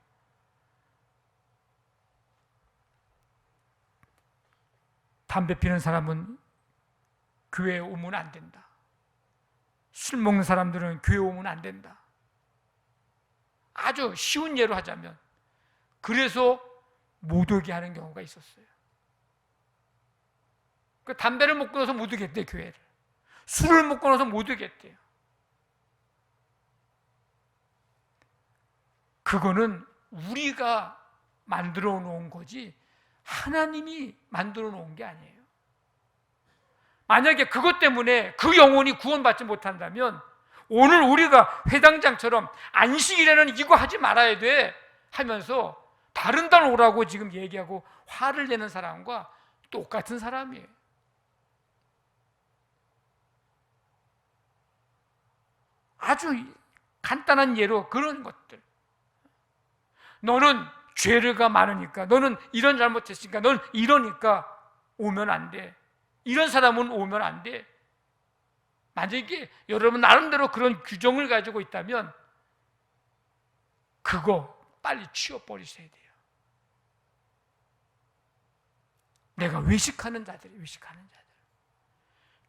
[SPEAKER 1] 담배 피는 사람은 교회에 오면 안 된다, 술 먹는 사람들은 교회 오면 안 된다, 아주 쉬운 예로 하자면 그래서 못 오게 하는 경우가 있었어요. 그 담배를 먹고 나서 못 오겠대요, 교회를. 술을 먹고 나서 못 오겠대요. 그거는 우리가 만들어 놓은 거지 하나님이 만들어 놓은 게 아니에요. 만약에 그것 때문에 그 영혼이 구원받지 못한다면 오늘 우리가 회당장처럼 안식일에는 이거 하지 말아야 돼 하면서 다른 날 오라고 지금 얘기하고 화를 내는 사람과 똑같은 사람이에요. 아주 간단한 예로 그런 것들. 너는 죄가 많으니까, 너는 이런 잘못했으니까, 너는 이러니까 오면 안 돼, 이런 사람은 오면 안 돼. 만약에 여러분 나름대로 그런 규정을 가지고 있다면 그거 빨리 치워버리셔야 돼요. 내가 외식하는 자들이, 외식하는 자들,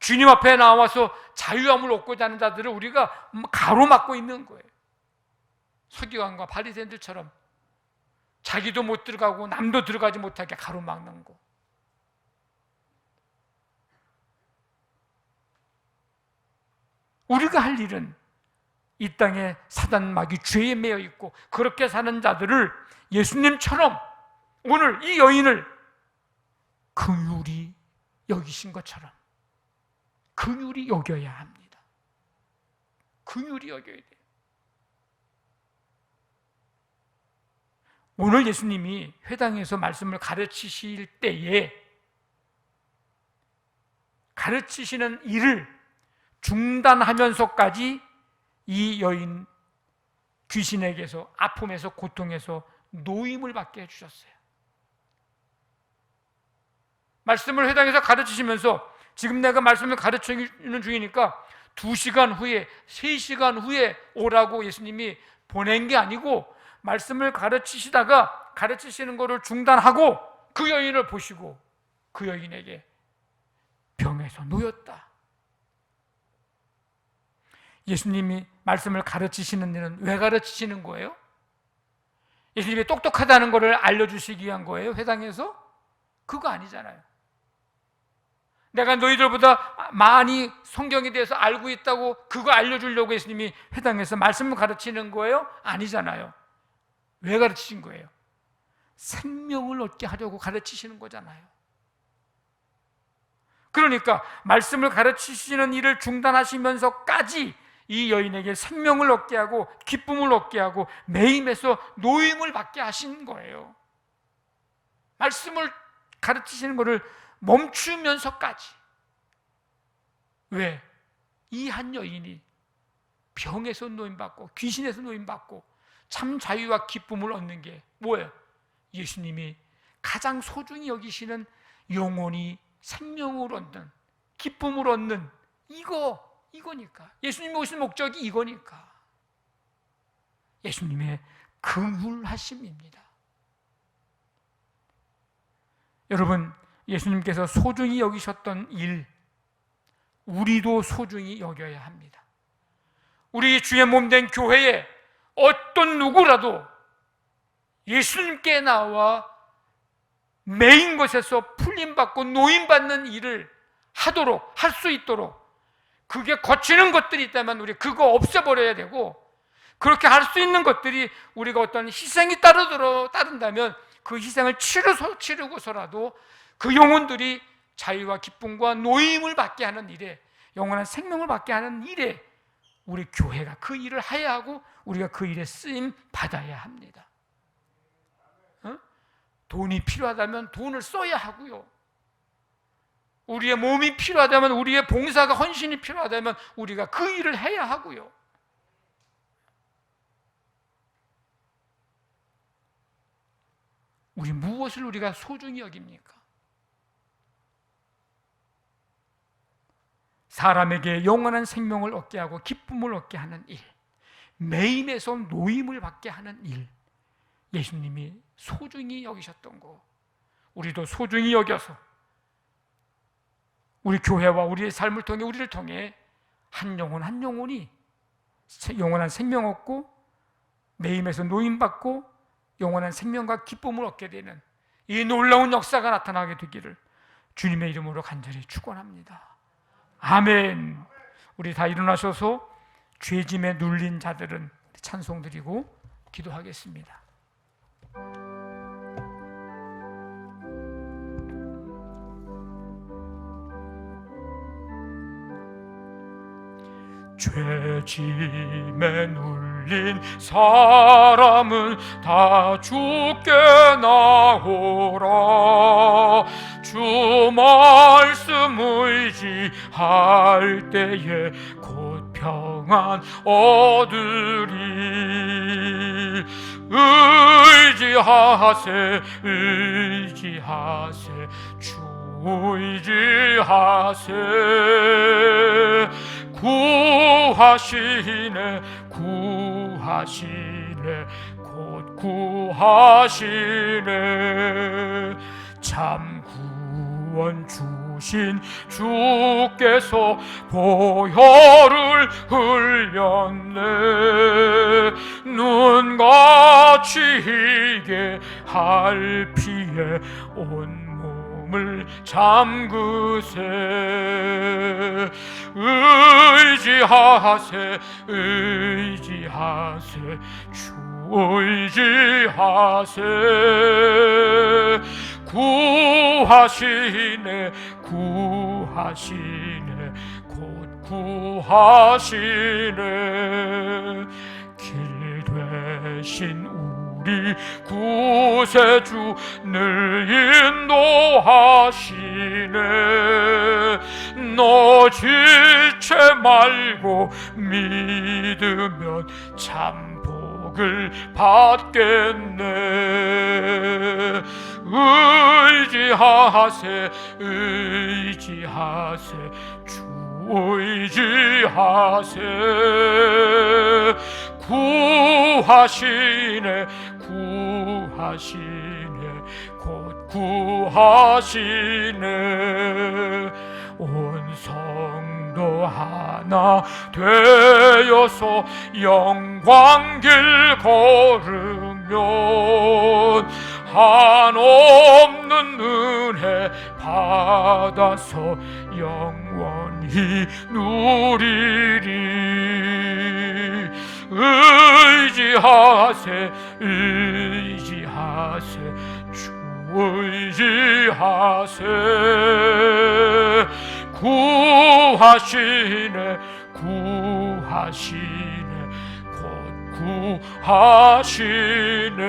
[SPEAKER 1] 주님 앞에 나와서 자유함을 얻고자 하는 자들을 우리가 가로막고 있는 거예요. 서기관과 바리새인들처럼 자기도 못 들어가고 남도 들어가지 못하게 가로막는 거. 우리가 할 일은 이 땅에 사단 마귀 죄에 매여 있고 그렇게 사는 자들을 예수님처럼 오늘 이 여인을 긍휼히 여기신 것처럼 긍휼히 여겨야 합니다. 긍휼히 여겨야 돼요. 오늘 예수님이 회당에서 말씀을 가르치실 때에 가르치시는 일을 중단하면서까지 이 여인 귀신에게서 아픔에서 고통에서 노임을 받게 해주셨어요. 말씀을 회당에서 가르치시면서 지금 내가 말씀을 가르치는 중이니까 2시간 후에 3시간 후에 오라고 예수님이 보낸 게 아니고 말씀을 가르치시다가 가르치시는 것을 중단하고 그 여인을 보시고 그 여인에게 병에서 놓였다. 예수님이 말씀을 가르치시는 일은 왜 가르치시는 거예요? 예수님이 똑똑하다는 것을 알려주시기 위한 거예요? 회당에서? 그거 아니잖아요. 내가 너희들보다 많이 성경에 대해서 알고 있다고 그거 알려주려고 예수님이 회당에서 말씀을 가르치는 거예요? 아니잖아요. 왜 가르치신 거예요? 생명을 얻게 하려고 가르치시는 거잖아요. 그러니까 말씀을 가르치시는 일을 중단하시면서까지 이 여인에게 생명을 얻게 하고 기쁨을 얻게 하고 매임에서 노임을 받게 하신 거예요. 말씀을 가르치시는 것을 멈추면서까지. 왜? 이 한 여인이 병에서 노임받고 귀신에서 노임받고 참 자유와 기쁨을 얻는 게 뭐예요? 예수님이 가장 소중히 여기시는 영혼이 생명을 얻는 기쁨을 얻는 이거니까. 예수님이 오신 목적이 이거니까. 예수님의 긍휼하심입니다. 여러분, 예수님께서 소중히 여기셨던 일, 우리도 소중히 여겨야 합니다. 우리 주의 몸된 교회에 어떤 누구라도 예수님께 나와 매인 것에서 풀림받고 노임받는 일을 하도록 할 수 있도록 그게 거치는 것들이 있다면 우리 그거 없애버려야 되고, 그렇게 할 수 있는 것들이 우리가 어떤 희생이 따른다면 그 희생을 치르고서라도 그 영혼들이 자유와 기쁨과 노임을 받게 하는 일에, 영원한 생명을 받게 하는 일에 우리 교회가 그 일을 해야 하고 우리가 그 일에 쓰임 받아야 합니다. 돈이 필요하다면 돈을 써야 하고요. 우리의 몸이 필요하다면, 우리의 봉사가 헌신이 필요하다면 우리가 그 일을 해야 하고요. 우리 무엇을 우리가 소중히 여깁니까? 사람에게 영원한 생명을 얻게 하고 기쁨을 얻게 하는 일, 매임에서 노임을 받게 하는 일, 예수님이 소중히 여기셨던 거 우리도 소중히 여겨서 우리 교회와 우리의 삶을 통해, 우리를 통해 한 영혼 한 영혼이 영원한 생명 얻고 매임에서 노임받고 영원한 생명과 기쁨을 얻게 되는 이 놀라운 역사가 나타나게 되기를 주님의 이름으로 간절히 축원합니다. 아멘. 우리 다 일어나셔서 죄짐에 눌린 자들은 찬송 드리고 기도하겠습니다. 죄짐에 눌린 사람은 다 주께 나오라. 주 말씀 의지할 때에 곧 평안 얻으리. 의지하세 주 의지하세. 구하시네 곧 구하시네. 참 구원 주신 주께서 보혈을 흘렸네. 눈같이 희게 할 피에 온몸을 마음을 잠그세. 의지하세 의지하세 주 의지하세. 구하시네 구하시네 곧 구하시네. 길 되신 우리 구세주 늘 인도하시네. 너 지체 말고 믿으면 참 복을 받겠네. 의지하세 의지하세 주 의지하세. 구하시네 구하시네 곧 구하시네. 온 성도 하나 되어서 영광길 걸으면 한없는 은혜 받아서 영원히 누리리. 의지하세 의지하세 주 의지하세. 구하시네 구하시네 곧 구하시네.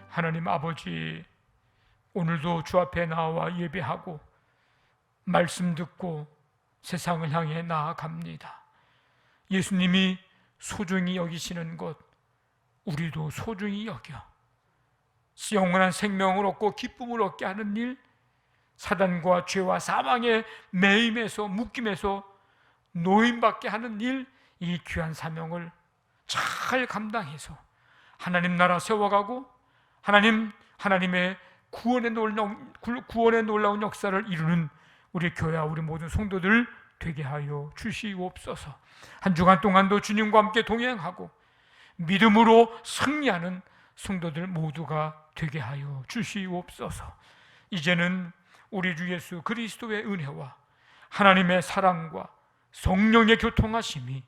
[SPEAKER 1] 하나님 아버지, 오늘도 주 앞에 나와 예배하고 말씀 듣고 세상을 향해 나아갑니다. 예수님이 소중히 여기시는 것 우리도 소중히 여겨 영원한 생명을 얻고 기쁨을 얻게 하는 일, 사단과 죄와 사망의 매임에서 묶임에서 노임받게 하는 일, 이 귀한 사명을 잘 감당해서 하나님 나라 세워가고 하나님의 구원의 놀라운 역사를 이루는 우리 교회와 우리 모든 성도들 되게 하여 주시옵소서. 한 주간 동안도 주님과 함께 동행하고 믿음으로 승리하는 성도들 모두가 되게 하여 주시옵소서. 이제는 우리 주 예수 그리스도의 은혜와 하나님의 사랑과 성령의 교통하심이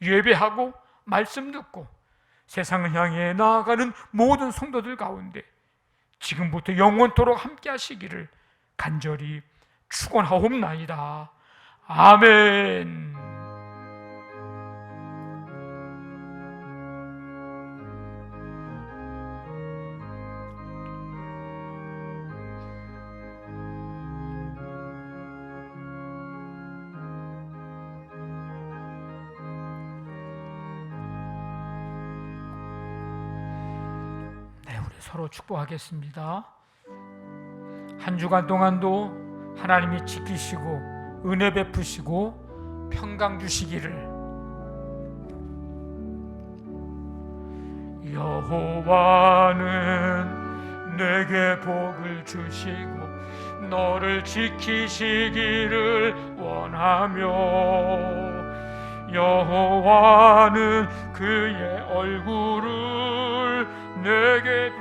[SPEAKER 1] 예배하고 말씀 듣고 세상을 향해 나아가는 모든 성도들 가운데 지금부터 영원토록 함께 하시기를 간절히 축원하옵나이다. 아멘. 서로 축복하겠습니다. 한 주간 동안도 하나님이 지키시고 은혜 베푸시고 평강 주시기를. 여호와는 내게 복을 주시고 너를 지키시기를 원하며 여호와는 그의 얼굴을 내게